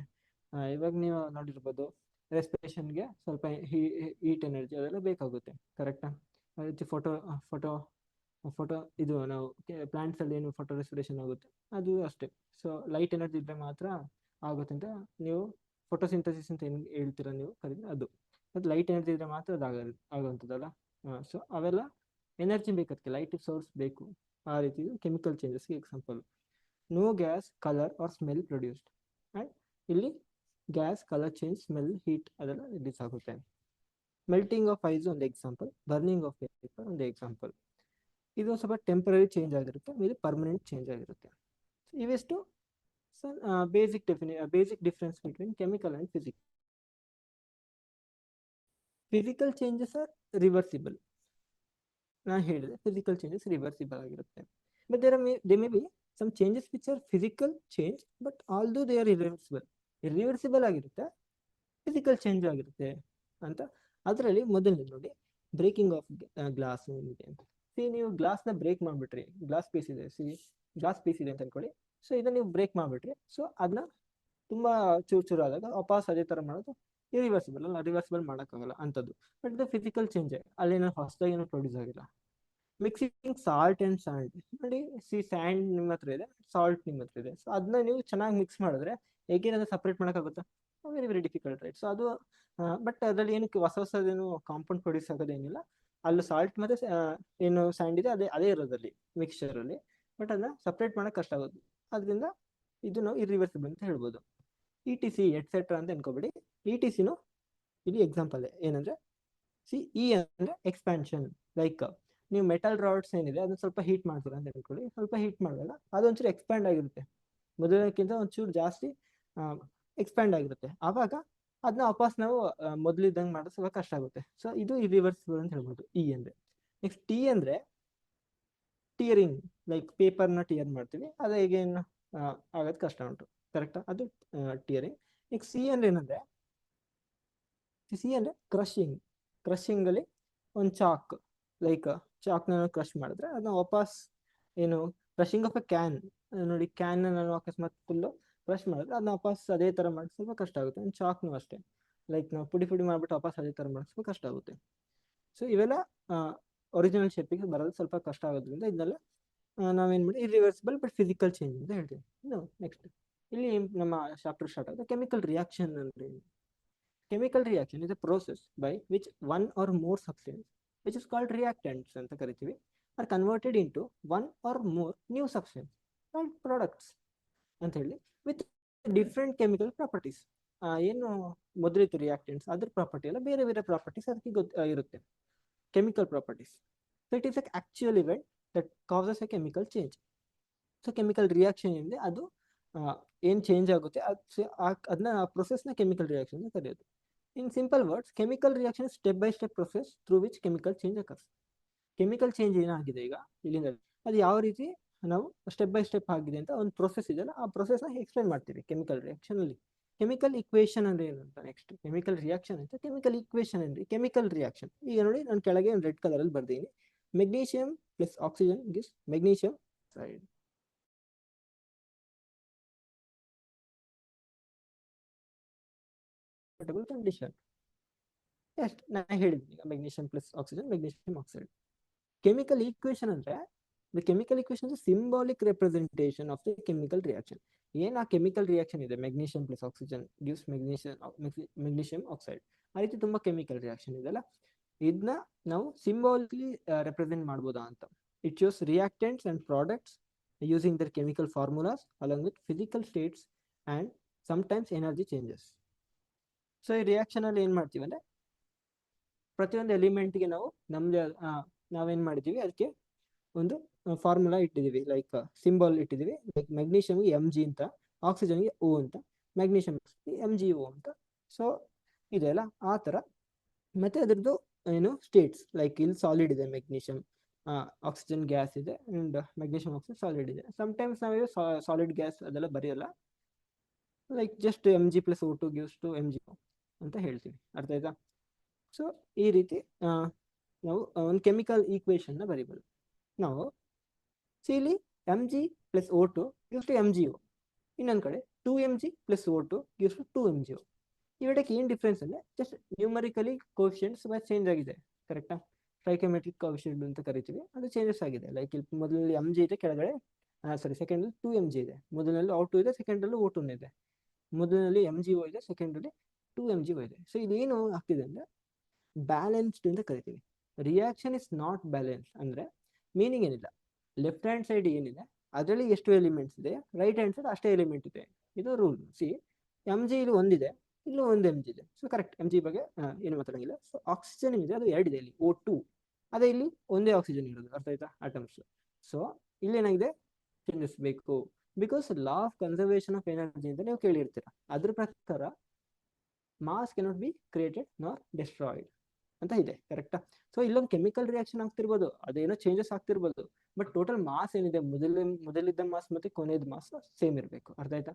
ಇವಾಗ ನೀವು ನೋಡಿರ್ಬೋದು, ರೆಸ್ಪಿರೇಷನ್ಗೆ ಸ್ವಲ್ಪ ಹೀಟ್ ಎನರ್ಜಿ ಅದೆಲ್ಲ ಬೇಕಾಗುತ್ತೆ. ಕರೆಕ್ಟಾ? ಅದೇ ರೀತಿ ಫೋಟೋ ಇದು ನಾವು ಪ್ಲಾಂಟ್ಸಲ್ಲಿ ಏನು ಫೋಟೋ ರೆಸ್ಪಿರೇಷನ್ ಆಗುತ್ತೆ ಅದು ಅಷ್ಟೇ. ಸೊ ಲೈಟ್ ಎನರ್ಜಿ ಇದ್ದರೆ ಮಾತ್ರ ಆಗುತ್ತೆ ಅಂತ ನೀವು ಫೋಟೋಸಿಂಥಸಿಸ್ ಅಂತ ಏನು ಹೇಳ್ತೀರಾ ನೀವು ಕರೀತೀರ ಅದು ಲೈಟ್ ಎನರ್ಜಿ ಇದ್ದರೆ ಮಾತ್ರ ಅದು ಆಗುವಂಥದ್ದಲ್ಲ. ಸೊ ಅವೆಲ್ಲ ಎನರ್ಜಿ ಬೇಕದಕ್ಕೆ, ಲೈಟ್ ಸೋರ್ಸ್ ಬೇಕು. ಆ ರೀತಿ ಕೆಮಿಕಲ್ ಚೇಂಜಸ್ಗೆ example. No gas colour or smell produced, and ಇಲ್ಲಿ gas colour change smell heat ಅದೆಲ್ಲ ರಿಲೀಸ್ ಆಗುತ್ತೆ. ಮೆಲ್ಟಿಂಗ್ ಆಫ್ ಐಸ್ ಒಂದು ಎಕ್ಸಾಂಪಲ್, ಬರ್ನಿಂಗ್ ಆಫ್ ಪೇಪರ್ ಒಂದು ಎಕ್ಸಾಂಪಲ್. ಇದು ಸ್ವಲ್ಪ ಟೆಂಪರರಿ ಚೇಂಜ್ ಆಗಿರುತ್ತೆ, ಇದು ಪರ್ಮನೆಂಟ್ ಚೇಂಜ್ ಆಗಿರುತ್ತೆ. ಇವೆಷ್ಟು basic difference between chemical and physical. Physical changes are reversible. ನಾನು ಹೇಳಿದೆ ಫಿಸಿಕಲ್ ಚೇಂಜಸ್ ರಿವರ್ಸಿಬಲ್ ಆಗಿರುತ್ತೆ. But they may be some changes which are physical change but although they are irreversible. Irreversible ಆಗಿರುತ್ತೆ, physical change ಆಗಿರುತ್ತೆ ಅಂತ. ಅದರಲ್ಲಿ ಮೊದಲನೇದು ನೋಡಿ, breaking of glass ಏನಿದೆ. ಸಿ ನೀವು ಗ್ಲಾಸ್ನ ಬ್ರೇಕ್ ಮಾಡಿಬಿಟ್ರಿ, ಗ್ಲಾಸ್ ಪೀಸ್ ಇದೆ, ಗ್ಲಾಸ್ ಪೀಸ್ ಇದೆ ಅಂತ ಅನ್ಕೊಳ್ಳಿ. ಸೊ ಇದನ್ನ ನೀವು ಬ್ರೇಕ್ ಮಾಡಿಬಿಟ್ರಿ, ಸೊ ಅದನ್ನ ತುಂಬಾ ಚೂರು ಚೂರು ಆದಾಗ ವಾಪಸ್ ಅದೇ ತರ ಮಾಡೋದು ಇರಿವರ್ಸಿಬಲ್ ಅಲ್ಲ, ರಿವರ್ಸಿಬಲ್ ಮಾಡೋಕ್ಕಾಗಲ್ಲ ಅಂಥದ್ದು. ಬಟ್ ಇದು ಫಿಸಿಕಲ್ ಚೇಂಜ್, ಅಲ್ಲೇನೋ ಹೊಸದಾಗಿ ಏನೋ ಪ್ರೊಡ್ಯೂಸ್ ಆಗಿಲ್ಲ. ಮಿಕ್ಸಿಂಗ್ ಸಾಲ್ಟ್ ಅಂಡ್ ಸ್ಯಾಂಡ್ ನೋಡಿ, ಸ್ಯಾಂಡ್ ನಿಮ್ಮ ಹತ್ರ ಇದೆ, ಸಾಲ್ಟ್ ನಿಮ್ಮ ಹತ್ರ ಇದೆ. ಸೊ ಅದನ್ನ ನೀವು ಚೆನ್ನಾಗಿ ಮಿಕ್ಸ್ ಮಾಡಿದ್ರೆ ಹೇಗೇನಾದ್ರೂ ಸಪ್ರೇಟ್ ಮಾಡೋಕ್ಕಾಗುತ್ತಾ? Very very difficult, right? So ಅದು ಬಟ್ ಅದರಲ್ಲಿ ಏನಕ್ಕೆ ಹೊಸ ಹೊಸದೇನು ಕಾಂಪೌಂಡ್ ಪ್ರೊಡ್ಯೂಸ್ ಆಗೋದೇನಿಲ್ಲ. ಅಲ್ಲಿ ಸಾಲ್ಟ್ ಮತ್ತೆ ಏನು ಸ್ಯಾಂಡ್ ಇದೆ ಅದೇ ಅದೇ ಇರೋದಲ್ಲಿ ಮಿಕ್ಸ್ಚರ್ ಅಲ್ಲಿ, ಬಟ್ ಅದನ್ನ ಸಪ್ರೇಟ್ ಮಾಡೋಕೆ ಕಷ್ಟ ಆಗೋದು. ಅದರಿಂದ ಇದು ನಾವು ಇರಿವರ್ಸಿಬಲ್ ಅಂತ ಹೇಳ್ಬೋದು. ಇ ಟಿ ಸಿ ಎಟ್ಸೆಟ್ರಾ ಅಂತ ಅನ್ಕೋಬೇಡಿ. ಇ ಟಿ ಸಿನು ಇಲ್ಲಿ ಎಕ್ಸಾಂಪಲ್ ಏನಂದ್ರೆ, ಇ ಅಂದ್ರೆ ಎಕ್ಸ್ಪ್ಯಾನ್ಷನ್. ಲೈಕ್ ನೀವು ಮೆಟಲ್ ರಾಡ್ಸ್ ಏನಿದೆ ಅದನ್ನ ಸ್ವಲ್ಪ ಹೀಟ್ ಮಾಡ್ತೀರಾ ಅಂತ ಹೇಳ್ಕೊಳ್ಳಿ. ಸ್ವಲ್ಪ ಹೀಟ್ ಮಾಡಿದಾಗ ಅದೊಂಚೂರು ಎಕ್ಸ್ಪ್ಯಾಂಡ್ ಆಗಿರುತ್ತೆ, ಮೊದಲಕ್ಕಿಂತ ಒಂಚೂರು ಜಾಸ್ತಿ ಎಕ್ಸ್ಪ್ಯಾಂಡ್ ಆಗಿರುತ್ತೆ. ಆವಾಗ ಅದನ್ನ ವಾಪಸ್ ನಾವು ಮೊದಲಿದ್ದಂಗೆ ಮಾಡೋದು ಸ್ವಲ್ಪ ಕಷ್ಟ ಆಗುತ್ತೆ. ಸೊ ಇದು ಇರಿವರ್ಸಿಬಲ್ ಅಂತ ಹೇಳ್ಬೋದು ಇ ಅಂದ್ರೆ. ನೆಕ್ಸ್ಟ್ ಟಿ ಅಂದ್ರೆ ಟಿಯರಿಂಗ್, ಲೈಕ್ ಪೇಪರ್ನ ಟಿಯರ್ ಮಾಡ್ತೀವಿ, ಅದು ಹೇಗೇನು ಆಗೋದು ಕಷ್ಟ ಉಂಟು, ಕರೆಕ್ಟಾ? ಅದು ಟಿಯರಿಂಗ್. ನೆಕ್ಸ್ಟ್ ಸಿ ಅಂದ್ರೆ ಏನಂದ್ರೆ, ಸಿ ಅಂದ್ರೆ ಕ್ರಶಿಂಗ್. ಕ್ರಶಿಂಗ್ ಅಲ್ಲಿ ಒಂದು ಚಾಕ್, ಲೈಕ್ ಚಾಕ್ನ ಕ್ರಶ್ ಮಾಡಿದ್ರೆ ಅದನ್ನ ವಾಪಸ್ ಏನು ಕ್ರಶಿಂಗ್ ಆಫ್ ಎ ಕ್ಯಾನ್ ನೋಡಿ, ಕ್ಯಾನ್ ನಾನು ಅಕಸ್ಮಾತ್ ಫುಲ್ಲು ಕ್ರಶ್ ಮಾಡಿದ್ರೆ ಅದನ್ನ ವಾಪಸ್ ಅದೇ ತರ ಮಾಡಿ ಸ್ವಲ್ಪ ಕಷ್ಟ ಆಗುತ್ತೆ. ಒಂದು ಚಾಕ್ನು ಅಷ್ಟೇ, ಲೈಕ್ ನಾವು ಪುಡಿ ಪುಡಿ ಮಾಡ್ಬಿಟ್ಟು ವಾಪಸ್ ಅದೇ ತರ ಮಾಡಿ ಸ್ವಲ್ಪ ಕಷ್ಟ ಆಗುತ್ತೆ. ಸೊ ಇವೆಲ್ಲ ಒರಿಜಿನಲ್ ಶೇಪಿಗೆ ಬರೋದು ಸ್ವಲ್ಪ ಕಷ್ಟ ಆಗೋದ್ರಿಂದ ಇದನ್ನೆಲ್ಲ ನಾವೇನ್ ಮಾಡಿ ಇರಿವರ್ಸಿಬಲ್ ಬಟ್ ಫಿಸಿಕಲ್ ಚೇಂಜ್ ಅಂತ ಹೇಳ್ತೀವಿ. ನೆಕ್ಸ್ಟ್ ಇಲ್ಲಿ ನಮ್ಮ ಚಾಪ್ಟರ್ ಸ್ಟಾರ್ಟ್ ಆಗುತ್ತೆ. ಕೆಮಿಕಲ್ ರಿಯಾಕ್ಷನ್ ಅಂದ್ರೆ chemical reaction is a process by which one or more substance which is called reactants ಅಂತ ಕರಿತೀವಿ, are converted into one or more new substance called products ಅಂತ ಹೇಳಿ, ವಿತ್ ಡಿಫ್ರೆಂಟ್ ಕೆಮಿಕಲ್ ಪ್ರಾಪರ್ಟೀಸ್. ಏನು ಮೊದಲಿತ್ತು reactants, ಅದ್ರ property ಎಲ್ಲ ಬೇರೆ ಬೇರೆ properties ಅದಕ್ಕೆ ಇರುತ್ತೆ, chemical properties. So it is A actual event that causes A chemical change. So chemical reaction ಏನಿದೆ ಅದು ಏನು ಚೇಂಜ್ ಆಗುತ್ತೆ ಅದನ್ನ ಆ ಪ್ರೊಸೆಸ್ನ ಕೆಮಿಕಲ್ ರಿಯಾಕ್ಷನ್ ಅಂತ ಕರೆಯೋದು. In simple words, chemical reaction step by step process through which chemical change occurs. Chemical change ಏನಾಗಿದೆ ಈಗ ಇಲ್ಲಿಂದ, ಅದು ಯಾವ ರೀತಿ ನಾವು ಸ್ಟೆಪ್ ಬೈ ಸ್ಟೆಪ್ ಆಗಿದೆ ಅಂತ ಒಂದು ಪ್ರೊಸೆಸ್ ಇದೆಯಲ್ಲ, ಆ ಪ್ರೊಸೆಸ್ನ ಎಕ್ಸ್ಪ್ಲೈನ್ ಮಾಡ್ತೀವಿ ಕೆಮಿಕಲ್ ರಿಯಾಕ್ಷನ್ ಅಲ್ಲಿ. ಕೆಮಿಕಲ್ ಇಕ್ವೇಷನ್ ಅಂದ್ರೆ ಏನು ಅಂತ, ನೆಕ್ಸ್ಟ್ ಕೆಮಿಕಲ್ ರಿಯಾಕ್ಷನ್ ಅಂತ, ಕೆಮಿಕಲ್ ಇಕ್ವೇಷನ್ ಅಂದ್ರೆ ಕೆಮಿಕಲ್ ರಿಯಾಕ್ಷನ್. ಈಗ ನೋಡಿ ನಾನು ಕೆಳಗೆ ರೆಡ್ ಕಲರ್ ಅಲ್ಲಿ ಬರ್ದೀನಿ, magnesium plus oxygen gives magnesium side. Condition ಎಷ್ಟು ನಾ ಹೇಳಿದ್ದೀನಿ ಈಗ, magnesium plus oxygen magnesium oxide. Chemical equation ಅಂದ್ರೆ the chemical equation is a symbolic representation of the chemical reaction. ಏನು ಆ ಕೆಮಿಕಲ್ ರಿಯಾಕ್ಷನ್ ಇದೆ, magnesium plus oxygen gives magnesium oxide, ಆ ರೀತಿ ತುಂಬಾ ಕೆಮಿಕಲ್ ರಿಯಾಕ್ಷನ್ ಇದೆಲ್ಲ, ಇದನ್ನ ನಾವು ಸಿಂಬಾಲಿಕ್ಲಿ ರೆಪ್ರೆಸೆಂಟ್ ಮಾಡ್ಬೋದಾ ಅಂತ. It shows reactants and products using their chemical formulas along with physical states and sometimes energy changes. So ಈ ರಿಯಾಕ್ಷನ್ ಅಲ್ಲಿ ಏನ್ ಮಾಡ್ತೀವಿ ಅಂದ್ರೆ, ಪ್ರತಿಯೊಂದು ಎಲಿಮೆಂಟ್ಗೆ ನಾವು ನಮ್ದು ನಾವೇನ್ ಮಾಡಿದೀವಿ ಅದಕ್ಕೆ ಒಂದು ಫಾರ್ಮುಲಾ ಇಟ್ಟಿದೀವಿ, ಲೈಕ್ ಸಿಂಬಲ್ ಇಟ್ಟಿದೀವಿ. ಲೈಕ್ ಮೆಗ್ನೀಷಿಯಂಗೆ ಎಮ್ ಜಿ ಅಂತ, ಆಕ್ಸಿಜನ್ಗೆ ಓ ಅಂತ, ಮೆಗ್ನೀಷಿಯಂ ಎಮ್ ಜಿ ಓ ಅಂತ. ಸೊ ಇದೆಲ್ಲ ಆ ಥರ. ಮತ್ತೆ ಅದ್ರದ್ದು ಏನು ಸ್ಟೇಟ್ಸ್, ಲೈಕ್ ಇಲ್ಲಿ ಸಾಲಿಡ್ ಇದೆ ಮೆಗ್ನೀಷಿಯಂ, ಆಕ್ಸಿಜನ್ ಗ್ಯಾಸ್ ಇದೆ, ಅಂಡ್ ಮೆಗ್ನೀಷಿಯಂ ಆಕ್ಸೈಡ್ ಸಾಲಿಡ್ ಇದೆ. ಸಮ್ಟೈಮ್ಸ್ ನಾವು ಸಾಲಿಡ್ ಗ್ಯಾಸ್ ಅದೆಲ್ಲ ಬರೆಯಲ್ಲ, like just M G plus O two gives two M G ಅಂತ ಹೇಳ್ತೀವಿ, ಅರ್ಥ ಆಯ್ತಾ? ಸೊ ಈ ರೀತಿ ನಾವು ಒಂದು ಕೆಮಿಕಲ್ ಈಕ್ವೇಷನ್ನ ಬರೀಬೋದು. ನಾವು ಇಲ್ಲಿ M G plus O two gives two M G O, ಇನ್ನೊಂದು ಕಡೆ 2mg plus O two gives two 2mg. ಇವೆರಡಕ್ಕೆ ಏನು ಡಿಫ್ರೆನ್ಸ್ ಅಂದರೆ ಜಸ್ಟ್ ನ್ಯೂಮರಿಕಲಿ ಕೋಎಫಿಷಿಯೆಂಟ್ಸ್ ಚೇಂಜ್ ಆಗಿದೆ, ಕರೆಕ್ಟಾ? ಸ್ಟೈಕಿಯೋಮೆಟ್ರಿಕ್ ಕೋಎಫಿಷಿಯೆಂಟ್ ಅಂತ ಕರಿತೀವಿ, ಅದು ಚೇಂಜಸ್ ಆಗಿದೆ. ಲೈಕ್ ಇಲ್ಲಿ ಮೊದಲಲ್ಲಿ ಎಮ್ ಜಿ ಇದೆ, ಕೆಳಗಡೆ ಸೆಕೆಂಡಲ್ಲಿ 2mg ಇದೆ, ಮೊದಲಲ್ಲಿ ಓ ಟು ಇದೆ, ಸೆಕೆಂಡಲ್ಲಿ ಓ ಟು ಇದೆ, ಮೊದಲಲ್ಲಿ ಎಮ್ ಜಿ ಒ ಇದೆ, ಸೆಕೆಂಡಲ್ಲಿ 2mg ಇದೆ. ಸೊ ಇದೇನು ಆಗ್ತಿದೆ ಅಂದರೆ ಬ್ಯಾಲೆನ್ಸ್ಡ್ ಅಂತ ಕರಿತೀವಿ. ರಿಯಾಕ್ಷನ್ ಇಸ್ ನಾಟ್ ಬ್ಯಾಲೆನ್ಸ್ ಅಂದರೆ ಮೀನಿಂಗ್ ಏನಿಲ್ಲ, ಲೆಫ್ಟ್ ಹ್ಯಾಂಡ್ ಸೈಡ್ ಏನಿದೆ ಅದರಲ್ಲಿ ಎಷ್ಟು ಎಲಿಮೆಂಟ್ಸ್ ಇದೆ, ರೈಟ್ ಹ್ಯಾಂಡ್ ಸೈಡ್ ಅಷ್ಟೇ ಎಲಿಮೆಂಟ್ ಇದೆ, ಇದು ರೂಲ್. ಸಿ ಎಮ್ ಜಿ ಇಲ್ಲಿ ಒಂದಿದೆ, ಇಲ್ಲೂ ಒಂದು ಎಮ್ ಜಿ ಇದೆ, ಸೊ ಕರೆಕ್ಟ್. ಎಮ್ ಜಿ ಬಗ್ಗೆ ಏನು ಮಾತಾಡಂಗಿಲ್ಲ. ಸೊ ಆಕ್ಸಿಜನ್ ಇದೆ, ಅದು ಎರಡಿದೆ, ಇಲ್ಲಿ ಓ ಟು, ಅದೇ ಇಲ್ಲಿ ಒಂದೇ ಆಕ್ಸಿಜನ್ ಇರೋದು, ಅರ್ಥ ಆಯ್ತಾ? ಆಟಮ್ಸ್. ಸೊ ಇಲ್ಲೇನಾಗಿದೆ, ಚೇಂಜಸ್ ಬೇಕು, because law of conservation of energy ಅಂತ ನೀವು ಕೇಳಿರ್ತೀರ. ಅದ್ರ ಪ್ರಕಾರ mass cannot be created nor destroyed ಅಂತ ಇದೆ, ಕರೆಕ್ಟಾ? ಸೊ ಇಲ್ಲೊಂದು ಕೆಮಿಕಲ್ ರಿಯಾಕ್ಷನ್ ಆಗ್ತಿರ್ಬೋದು, ಅದೇನೋ ಚೇಂಜಸ್ ಆಗ್ತಿರ್ಬೋದು, ಬಟ್ ಟೋಟಲ್ ಮಾಸ್ ಏನಿದೆ, ಮೊದಲಿದ್ದ ಮಾಸ್ ಮತ್ತೆ ಕೊನೆಯದ ಮಾಸ್ ಸೇಮ್ ಇರಬೇಕು, ಅರ್ಥ ಆಯ್ತಾ?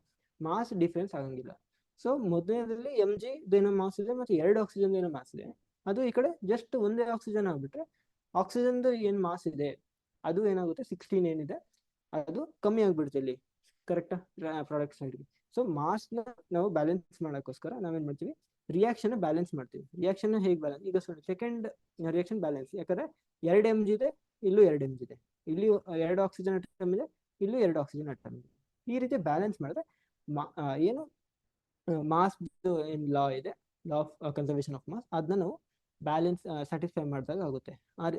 ಮಾಸ್ ಡಿಫ್ರೆನ್ಸ್ ಆಗಂಗಿಲ್ಲ. ಸೊ ಮೊದಲನೇದ್ರಲ್ಲಿ mg ಏನೋ ಮಾಸ್ ಇದೆ ಮತ್ತೆ 2 ಆಕ್ಸಿಜನ್ ಏನೋ ಮಾಸ್ ಇದೆ. ಅದು ಈ ಕಡೆ ಜಸ್ಟ್ ಒಂದೇ ಆಕ್ಸಿಜನ್ ಆಗ್ಬಿಟ್ರೆ ಆಕ್ಸಿಜನ್ ಏನ್ ಮಾಸ್ ಇದೆ ಅದು ಏನಾಗುತ್ತೆ 16 ಏನಿದೆ ಅದು ಕಮ್ಮಿ ಆಗ್ಬಿಡುತ್ತೆ ಇಲ್ಲಿ, ಕರೆಕ್ಟಾ ಪ್ರಾಡಕ್ಟ್ ಸೈಡ್ಗೆ. ಸೊ ಮಾಸ್ ನ ನಾವು ಬ್ಯಾಲೆನ್ಸ್ ಮಾಡೋಕ್ಕೋಸ್ಕರ ನಾವೇನ್ ಮಾಡ್ತೀವಿ, ರಿಯಾಕ್ಷನ್ ಬ್ಯಾಲೆನ್ಸ್ ಮಾಡ್ತೀವಿ. ರಿಯಾಕ್ಷನ್ ಹೇಗೆ ಬ್ಯಾಲೆನ್ಸ್, ಈಗ ಸೆಕೆಂಡ್ ರಿಯಾಕ್ಷನ್ ಬ್ಯಾಲೆನ್ಸ್, ಯಾಕಂದ್ರೆ 2 mg ಇದೆ, ಇಲ್ಲೂ 2 mg ಇದೆ, ಇಲ್ಲಿ 2 ಆಕ್ಸಿಜನ್ ಅಟಮ್ ಇದೆ, ಇಲ್ಲೂ 2 ಆಕ್ಸಿಜನ್ ಅಟಮ್ ಇದೆ. ಈ ರೀತಿ ಬ್ಯಾಲೆನ್ಸ್ ಮಾಡಿದ್ರೆ ಏನು ಮಾಸ್ ಏನ್ ಲಾ ಇದೆ, law of conservation of mass, ಅದನ್ನ ನಾವು ಬ್ಯಾಲೆನ್ಸ್ ಸ್ಯಾಟಿಸ್ಫೈ ಮಾಡಿದಾಗ ಆಗುತ್ತೆ.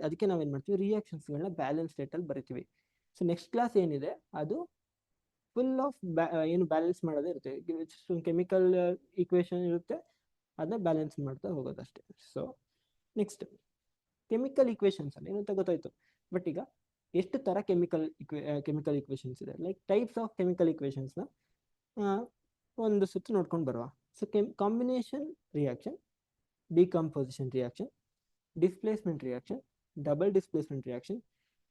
ಅದಕ್ಕೆ ನಾವೇನ್ ಮಾಡ್ತೀವಿ, ರಿಯಾಕ್ಷನ್ಸ್ಗಳನ್ನ ಬ್ಯಾಲೆನ್ಸ್ ಸ್ಟೇಟ್ ಅಲ್ಲಿ ಬರಿತೀವಿ. ಸೊ ನೆಕ್ಸ್ಟ್ ಕ್ಲಾಸ್ ಏನಿದೆ ಅದು ಫುಲ್ ಆಫ್ ಏನು ಬ್ಯಾಲೆನ್ಸ್ ಮಾಡೋದೇ ಇರುತ್ತೆ, ಕೆಮಿಕಲ್ ಈಕ್ವೇಶನ್ ಇರುತ್ತೆ, ಅದನ್ನ ಬ್ಯಾಲೆನ್ಸ್ ಮಾಡ್ತಾ ಹೋಗೋದಷ್ಟೇ. ಸೊ ನೆಕ್ಸ್ಟ್ ಕೆಮಿಕಲ್ ಈಕ್ವೇಶನ್ಸ್ ಅಲ್ಲಿ ಏನಂತ ಗೊತ್ತಾಯ್ತು. ಬಟ್ ಈಗ ಎಷ್ಟು ತರ ಕೆಮಿಕಲ್ ಈಕ್ವೇಶನ್ಸ್ ಇದೆ, like types of chemical equations ನ ಒಂದು ಸುತ್ತು ನೋಡ್ಕೊಂಡು ಬರುವ. So combination reaction, decomposition reaction, displacement reaction, double displacement reaction,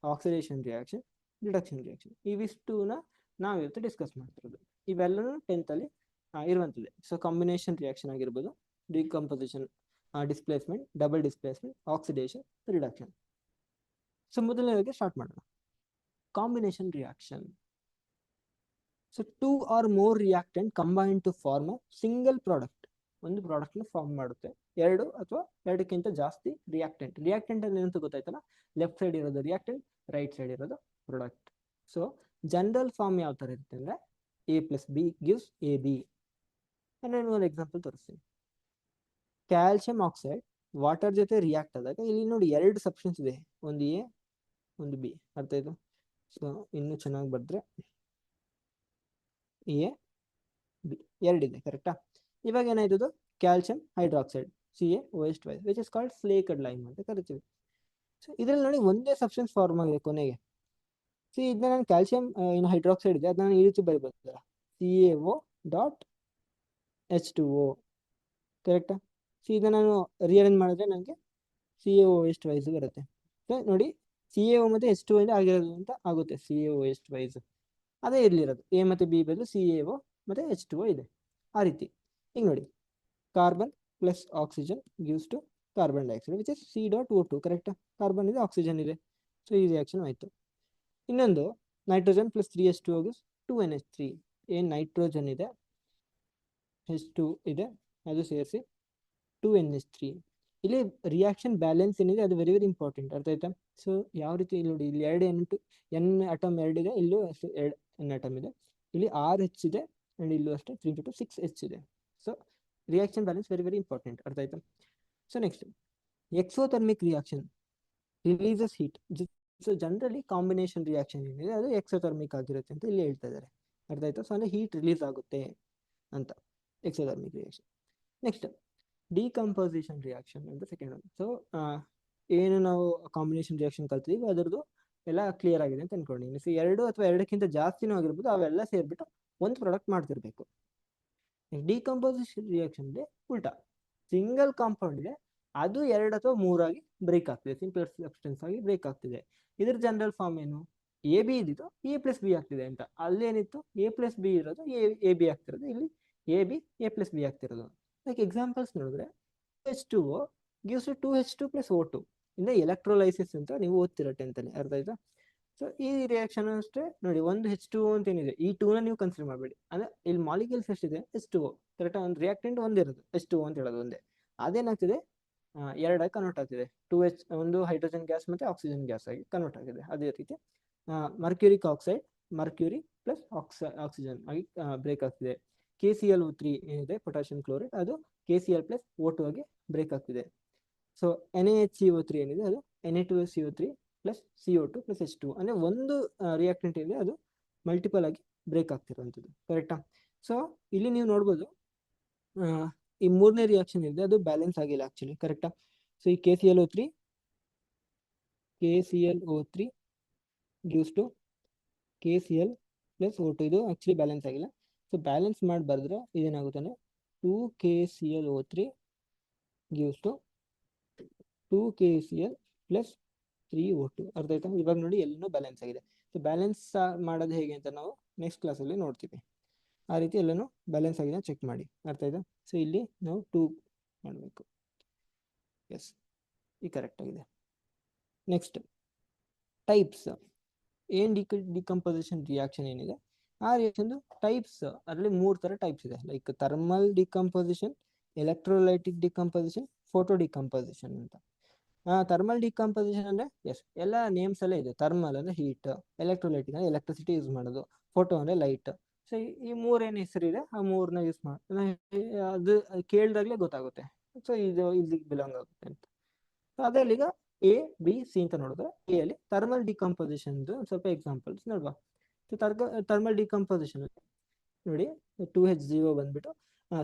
oxidation reaction, reduction reaction, ಇವಿಷ್ಟುನ ನಾವು ಇವತ್ತು ಡಿಸ್ಕಸ್ ಮಾಡ್ತಿರೋದು. ಇವೆಲ್ಲನೂ 10th ಅಲ್ಲಿ ಇರುವಂಥದ್ದು. ಸೊ ಕಾಂಬಿನೇಷನ್ ರಿಯಾಕ್ಷನ್ ಆಗಿರ್ಬೋದು, decomposition, displacement, double displacement, oxidation, reduction. So ಮೊದಲನೇದಾಗಿ ಸ್ಟಾರ್ಟ್ ಮಾಡೋಣ. Combination reaction. So 2 or more reactant combine to form a single product. ಒಂದು ಪ್ರಾಡಕ್ಟ್ ನ ಫಾರ್ಮ್ ಮಾಡುತ್ತೆ 2 ಅಥವಾ 2ಕ್ಕಿಂತ ಜಾಸ್ತಿ ರಿಯಾಕ್ಟೆಂಟ್. ರಿಯಾಕ್ಟೆಂಟ್ ಅಲ್ಲಿ ಏನಂತ ಗೊತ್ತಾಯ್ತಲ್ಲ, ಲೆಫ್ಟ್ ಸೈಡ್ ಇರೋದು ರಿಯಾಕ್ಟೆಂಟ್, ರೈಟ್ ಸೈಡ್ ಇರೋದು ಪ್ರಾಡಕ್ಟ್. ಸೊ ಜನರಲ್ ಫಾರ್ಮ್ ಯಾವ ತರ ಇರುತ್ತೆ ಅಂದ್ರೆ A+B gives AB. ನಾನು ಒಂದು ಎಕ್ಸಾಂಪಲ್ ತೋರಿಸ್ತೀನಿ. ಕ್ಯಾಲ್ಸಿಯಂ ಆಕ್ಸೈಡ್ ವಾಟರ್ ಜೊತೆ ರಿಯಾಕ್ಟ್ ಆದಾಗ ಇಲ್ಲಿ ನೋಡಿ 2 ಸಬ್ಸ್ಟೆನ್ಸ್ ಇದೆ, ಒಂದು ಎ ಒಂದು ಬಿ, ಅರ್ಥ ಆಯ್ತು. ಸೊ ಇನ್ನು ಚೆನ್ನಾಗಿ ಬರೆದ್ರೆ ಎ ಬಿ 2 ಇದೆ, ಕರೆಕ್ಟಾ. ಇವಾಗ ಏನಾಯ್ತದು, calcium hydroxide CaOH which is called flaked lime ಅಂತ ಕರಿತೀವಿ. ಸೊ ಇದ್ರಲ್ಲಿ ನೋಡಿ ಒಂದೇ ಸಬ್ಸ್ಟೆನ್ಸ್ ಫಾರ್ಮ್ ಆಗಿದೆ ಕೊನೆಗೆ. ಇದನ್ನ ನಾನು ಕ್ಯಾಲ್ಸಿಯಂ ಏನು ಹೈಡ್ರಾಕ್ಸೈಡ್ ಇದೆ ಅದನ್ನ ಈ ರೀತಿ ಬರಿಬೋದಲ್ಲ, CaO.H2O, ಕರೆಕ್ಟಾ. ಇದನ್ನ ನಾನು ರಿಅರೇಂಜ್ ಮಾಡಿದ್ರೆ ನನಗೆ CaOH ಬರುತ್ತೆ. ಸೊ ನೋಡಿ CaO ಮತ್ತೆ H2O ಇಂದ ಆಗಿರೋದು ಅಂತ ಆಗುತ್ತೆ, CaOH. ಅದೇ ಇರ್ಲಿರೋದು, ಎ ಮತ್ತೆ ಬಿ ಬದಲು CaO ಮತ್ತೆ H2O ಇದೆ, ಆ ರೀತಿ. ಈಗ ನೋಡಿ carbon plus oxygen gives to carbon dioxide which is C.O2, ಕರೆಕ್ಟಾ. ಕಾರ್ಬನ್ ಇದೆ, ಆಕ್ಸಿಜನ್ ಇದೆ, ಸೊ ಈ ರಿಯಾಕ್ಷನ್ ಆಯ್ತು. ಇನ್ನೊಂದು nitrogen plus 3H2O gives 2NH3. ಏನ್ ನೈಟ್ರೋಜನ್ ಇದೆ, H2 ಇದೆ, ಅದು ಸೇರಿಸಿ 2NH3. ಇಲ್ಲಿ ರಿಯಾಕ್ಷನ್ ಬ್ಯಾಲೆನ್ಸ್ ಏನಿದೆ ಅದು ವೆರಿ ವೆರಿ ಇಂಪಾರ್ಟೆಂಟ್, ಅರ್ಥ ಆಯ್ತಾ. ಸೊ ಯಾವ ರೀತಿ ಇಲ್ಲಿ ನೋಡಿ, ಇಲ್ಲಿ 2 N ಅಟಮ್ 2 ಇದೆ, ಇಲ್ಲೂ ಅಷ್ಟೇ 2 N ಅಟಮ್ ಇದೆ, ಇಲ್ಲಿ 6 H ಇದೆ, ಅಂಡ್ ಇಲ್ಲೂ ಅಷ್ಟೇ 3 to 6 H ಇದೆ. So reaction balance very very important, ಅರ್ಥ ಆಯ್ತಾ. So next exothermic reaction releases heat. So generally combination reaction ಏನಿದೆ ಅದು ಎಕ್ಸೋಥರ್ಮಿಕ್ ಆಗಿರುತ್ತೆ ಅಂತ ಇಲ್ಲಿ ಹೇಳ್ತಾ ಇದ್ದಾರೆ, ಅರ್ಥ ಆಯ್ತಾ. ಸೊ ಅಂದ್ರೆ ಹೀಟ್ ರಿಲೀಸ್ ಆಗುತ್ತೆ ಅಂತ exothermic reaction. Next decomposition reaction ಅಂತ ಸೆಕೆಂಡ್ ಒಂದು. ಸೊ ಏನು ನಾವು ಕಾಂಬಿನೇಷನ್ ರಿಯಾಕ್ಷನ್ ಕಲ್ತಿದೀವಿ ಅದರದ್ದು ಎಲ್ಲ ಕ್ಲಿಯರ್ ಆಗಿದೆ ಅಂತ ಅನ್ಕೊಂಡಿದ್ದೀನಿ. ಸೊ 2 ಅಥವಾ 2ಕ್ಕಿಂತ ಜಾಸ್ತಿನೂ ಆಗಿರ್ಬೋದು, ಅವೆಲ್ಲ ಸೇರ್ಬಿಟ್ಟು ಒಂದು ಪ್ರಾಡಕ್ಟ್ ಮಾಡ್ತಿರ್ಬೇಕು. ಡಿಕಂಪೋಸಿಷನ್ ರಿಯಾಕ್ಷನ್ ಉಲ್ಟಾ, ಸಿಂಗಲ್ ಕಾಂಪೌಂಡ್ ಇದೆ, ಅದು 2 ಅಥವಾ 3 ಆಗಿ ಬ್ರೇಕ್ ಆಗ್ತಿದೆ, ಸಿಂಪಲ್ ಸಬ್ಸ್ಟೆನ್ಸ್ ಆಗಿ ಬ್ರೇಕ್ ಆಗ್ತಿದೆ. ಇದ್ರ ಜನರಲ್ ಫಾರ್ಮ್ ಏನು, AB ಇದ್ದಿದ್ದು A+B ಆಗ್ತಿದೆ ಅಂತ. ಅಲ್ಲೇನಿತ್ತು A+B ಇರೋದು AB ಆಗ್ತಿರೋದು, ಇಲ್ಲಿ AB A+B ಆಗ್ತಿರೋದು. ಲೈಕ್ ಎಕ್ಸಾಂಪಲ್ಸ್ ನೋಡಿದ್ರೆ H2O gives 2H2 plus O2 ಇಂದ ಎಲೆಕ್ಟ್ರೋಲೈಸಿಸ್ ಅಂತ ನೀವು ಓದ್ತಿರೋ 10th ಅಲ್ಲಿ, ಅರ್ಥ ಆಯ್ತಾ. ಸೊ ಈ ರಿಯಾಕ್ಷನ್ ಅಷ್ಟೇ ನೋಡಿ, ಒಂದು H2O ಅಂತ ಏನಿದೆ, ಈ 2ನ ನೀವು ಕನ್ಸಿಡರ್ ಮಾಡಬೇಡಿ, ಅಂದ್ರೆ ಇಲ್ಲಿ ಮಾಲಿಕ್ಯೂಲ್ಸ್ ಎಷ್ಟಿದೆ H2O, ಕರೆಕ್ಟಾ. ಒಂದು ರಿಯಾಕ್ಟೆಂಟ್ ಒಂದಿರೋದು H2O ಅಂತ ಹೇಳೋದು ಒಂದೇ, ಅದೇನಾಗ್ತಿದೆ 2 ಕನ್ವರ್ಟ್ ಆಗ್ತಿದೆ, 2H ಒಂದು ಹೈಡ್ರೋಜನ್ ಗ್ಯಾಸ್ ಮತ್ತೆ ಆಕ್ಸಿಜನ್ ಗ್ಯಾಸ್ ಆಗಿ ಕನ್ವರ್ಟ್ ಆಗಿದೆ. ಅದೇ ರೀತಿ mercuric oxide mercury plus oxygen ಆಗಿ ಬ್ರೇಕ್ ಆಗ್ತಿದೆ. KClO3 ಏನಿದೆ ಪೊಟ್ಯಾಷಿಯಂ ಕ್ಲೋರೈಡ್, ಅದು KCl ಪ್ಲಸ್ O2 ಆಗಿ ಬ್ರೇಕ್ ಆಗ್ತಿದೆ. ಸೊ NaHCO3 ಏನಿದೆ ಅದು Na2CO3 plus CO2 plus H2, ಅಂದ್ರೆ ಒಂದು ರಿಯಾಕ್ಟೆಂಟ್ ಇದೆ ಅದು ಮಲ್ಟಿಪಲ್ ಆಗಿ ಬ್ರೇಕ್ ಆಗ್ತಿರುವಂಥದ್ದು, ಕರೆಕ್ಟಾ. ಸೊ ಇಲ್ಲಿ ನೀವು ನೋಡ್ಬೋದು ಈ 3ನೇ ರಿಯಾಕ್ಷನ್ ಇದೆ ಅದು ಬ್ಯಾಲೆನ್ಸ್ ಆಗಿಲ್ಲ ಆಕ್ಚುಲಿ, ಕರೆಕ್ಟಾ. ಸೊ ಈ KClO3 gives to KCl plus O2, ಇದು ಆಕ್ಚುಲಿ ಬ್ಯಾಲೆನ್ಸ್ ಆಗಿಲ್ಲ. ಸೊ ಬ್ಯಾಲೆನ್ಸ್ ಮಾಡಿ ಬರೆದ್ರೆ ಇದೇನಾಗುತ್ತೆ ಅಂದ್ರೆ 2KClO3 gives to 2KCl plus 3O2, ಅರ್ಥ ಆಯ್ತಾ. ಇವಾಗ ನೋಡಿ ಎಲ್ಲನೂ ಬ್ಯಾಲೆನ್ಸ್ ಆಗಿದೆ. ಸೊ ಬ್ಯಾಲೆನ್ಸ್ ಮಾಡೋದು ಹೇಗೆ ಅಂತ ನಾವು ನೆಕ್ಸ್ಟ್ ಕ್ಲಾಸಲ್ಲಿ ನೋಡ್ತೀವಿ. ಆ ರೀತಿ ಎಲ್ಲನೂ ಬ್ಯಾಲೆನ್ಸ್ ಆಗಿದೆ ಚೆಕ್ ಮಾಡಿ, ಅರ್ಥ ಆಯ್ತಾ? ಸೊ ಇಲ್ಲಿ ನಾವು 2 ಮಾಡಬೇಕು. ಎಸ್, ಈ ಕರೆಕ್ಟ್ ಆಗಿದೆ. Next types. ಏನ್ ಡಿಕಂಪೋಸಿಷನ್ ರಿಯಾಕ್ಷನ್ ಏನಿದೆ ಆ ರಿಯಾಕ್ಷನ್ ಟೈಪ್ಸ್, ಅದರಲ್ಲಿ 3 ಥರ ಟೈಪ್ಸ್ ಇದೆ. Like thermal decomposition, electrolytic decomposition, photo decomposition ಅಂತ. ಥರ್ಮಲ್ ಡಿಕಂಪೋಸಿಷನ್ ಅಂದ್ರೆ ಎಸ್ ಎಲ್ಲ ನೇಮ್ಸ್ ಅಲ್ಲೇ ಇದೆ. ಥರ್ಮಲ್ ಅಂದ್ರೆ ಹೀಟ್, ಎಲೆಕ್ಟ್ರೋಲೈಟಿಕ್ ಅಂದ್ರೆ ಎಲೆಕ್ಟ್ರಿಸಿಟಿ ಯೂಸ್ ಮಾಡೋದು, ಫೋಟೋ ಅಂದ್ರೆ ಲೈಟ್. ಸೊ ಈ 3 ಏನು ಹೆಸರಿದೆ ಆ 3ನ ಯೂಸ್ ಮಾಡಿ ಅದು ಕೇಳಿದಾಗಲೇ ಗೊತ್ತಾಗುತ್ತೆ. ಸೊ ಇದು ಇಲ್ಲಿಗೆ ಬಿಲಾಂಗ್ ಆಗುತ್ತೆ ಅಂತ. ಸೊ ಅದರಲ್ಲಿ ಈಗ ಎ ಬಿ ಸಿ ಅಂತ ನೋಡಿದ್ರೆ, ಎ ಅಲ್ಲಿ ಥರ್ಮಲ್ ಡಿಕಂಪೋಸಿಷನ್ ಸ್ವಲ್ಪ ಎಕ್ಸಾಂಪಲ್ಸ್ ನೋಡುವ. ಸೊ ಥರ್ಮಲ್ ಡಿಕಂಪೋಸಿಷನ್ ನೋಡಿ 2H0 ಬಂದ್ಬಿಟ್ಟು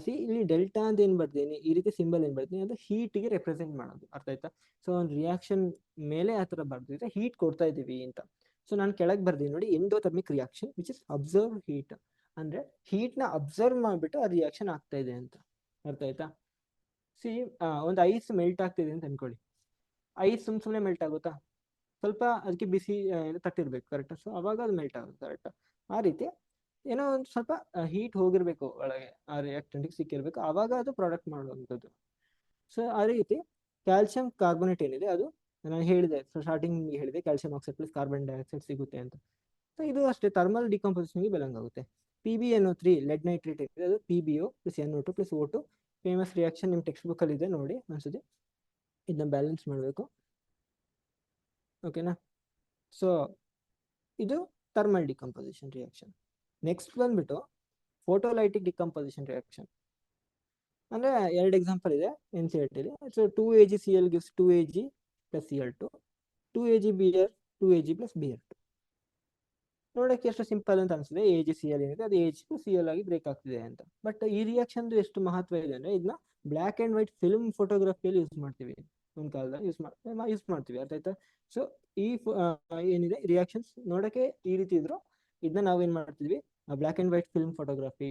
ಸಿ ಇಲ್ಲಿ ಡೆಲ್ಟಾ ಅಂತ ಏನ್ ಬರ್ತೀನಿ, ಈ ರೀತಿ ಸಿಂಬಲ್ ಏನ್ ಬರ್ತೀನಿ ಅದು ಹೀಟ್ಗೆ ರೆಪ್ರೆಸೆಂಟ್ ಮಾಡೋದು, ಅರ್ಥ ಆಯ್ತಾ? ಸೊ ಒಂದು ರಿಯಾಕ್ಷನ್ ಮೇಲೆ ಆ ಥರ ಬರ್ದಿದ್ರೆ ಹೀಟ್ ಕೊಡ್ತಾ ಇದೀವಿ ಅಂತ. ಸೊ ನಾನು ಕೆಳಗೆ ಬರ್ತೀನಿ ನೋಡಿ, endothermic reaction which is observe heat, ಅಂದ್ರೆ ಹೀಟ್ನ ಅಬ್ಸರ್ವ್ ಮಾಡಿಬಿಟ್ಟು ಆ ರಿಯಾಕ್ಷನ್ ಆಗ್ತಾ ಇದೆ ಅಂತ, ಅರ್ಥ ಆಯ್ತಾ? ಸಿ ಒಂದು ಐಸ್ ಮೆಲ್ಟ್ ಆಗ್ತಿದೆ ಅಂತ ಅನ್ಕೊಳ್ಳಿ. ಐಸ್ ಸುಮ್ಮನೆ ಮೆಲ್ಟ್ ಆಗುತ್ತಾ? ಸ್ವಲ್ಪ ಅದಕ್ಕೆ ಬಿಸಿ ತಟ್ಟಿರ್ಬೇಕು, ಕರೆಕ್ಟ್? ಸೊ ಅವಾಗ ಅದು ಮೆಲ್ಟ್ ಆಗುತ್ತೆ, ಕರೆಕ್ಟ್? ಆ ರೀತಿ ಏನೋ ಒಂದು ಸ್ವಲ್ಪ ಹೀಟ್ ಹೋಗಿರ್ಬೇಕು ಒಳಗೆ, ಆ ರಿಯಾಕ್ಟೆಂಟ್ಗೆ ಸಿಕ್ಕಿರ್ಬೇಕು, ಆವಾಗ ಅದು ಪ್ರಾಡಕ್ಟ್ ಮಾಡುವಂಥದ್ದು. ಸೊ ಆ ರೀತಿ ಕ್ಯಾಲ್ಸಿಯಂ ಕಾರ್ಬೋನೇಟ್ ಏನಿದೆ ಅದು ನಾನು ಹೇಳಿದೆ, ಸ್ಟಾರ್ಟಿಂಗ್ ಹೇಳಿದೆ calcium oxide plus carbon dioxide ಸಿಗುತ್ತೆ ಅಂತ. ಸೊ ಇದು ಅಷ್ಟೇ ಥರ್ಮಲ್ ಡಿಕಂಪೋಸಿಷನ್ಗೆ ಬೆಲಂಗ್ ಆಗುತ್ತೆ. PbNO3 ಲೆಡ್ ನೈಟ್ರೇಟ್ ಇದೆ, ಅದು PbO plus NO2 plus O2 famous reaction ನಿಮ್ಮ ಟೆಕ್ಸ್ಟ್ ಬುಕ್ಕಲ್ಲಿ ಇದೆ, ನೋಡಿ ಅನ್ಸುತ್ತೆ. ಇದನ್ನ ಬ್ಯಾಲೆನ್ಸ್ ಮಾಡಬೇಕು, ಓಕೆನಾ? ಸೊ ಇದು ಥರ್ಮಲ್ ಡಿಕಂಪೋಸಿಷನ್ ರಿಯಾಕ್ಷನ್. ನೆಕ್ಸ್ಟ್ ಬಂದ್ಬಿಟ್ಟು ಫೋಟೋಲೈಟಿಕ್ ಡಿಕಂಪೋಸಿಷನ್ ರಿಯಾಕ್ಷನ್. ಅಂದ್ರೆ 2 ಎಕ್ಸಾಂಪಲ್ ಇದೆ NCERT-ಲಿ. So 2AgCl gives 2Ag plus Cl2, 2AgBr 2Ag plus Br2. ನೋಡಕ್ಕೆ ಎಷ್ಟು ಸಿಂಪಲ್ ಅಂತ ಅನ್ಸುತ್ತೆ. AgCl ಏನಿದೆ ಅದು Ag plus Cl ಆಗಿ ಬ್ರೇಕ್ ಆಗ್ತಿದೆ ಅಂತ. ಬಟ್ ಈ ರಿಯಾಕ್ಷನ್ ಎಷ್ಟು ಮಹತ್ವ ಇದೆ ಅಂದ್ರೆ ಇದನ್ನ ಬ್ಲ್ಯಾಕ್ ಅಂಡ್ ವೈಟ್ ಫಿಲ್ಮ್ ಫೋಟೋಗ್ರಫಿಯಲ್ಲಿ ಯೂಸ್ ಮಾಡ್ತೀವಿ, ಒಂದು ಕಾಲದಲ್ಲಿ ಯೂಸ್ ಮಾಡ್ತೀವಿ, ಅರ್ಥ ಆಯ್ತಾ? ಸೊ ಈ ಏನಿದೆ ರಿಯಾಕ್ಷನ್ಸ್ ನೋಡಕ್ಕೆ ಈ ರೀತಿ ಇದ್ರು ಇದನ್ನ ನಾವೇನ್ ಮಾಡ್ತಿದ್ವಿ, black and white film photography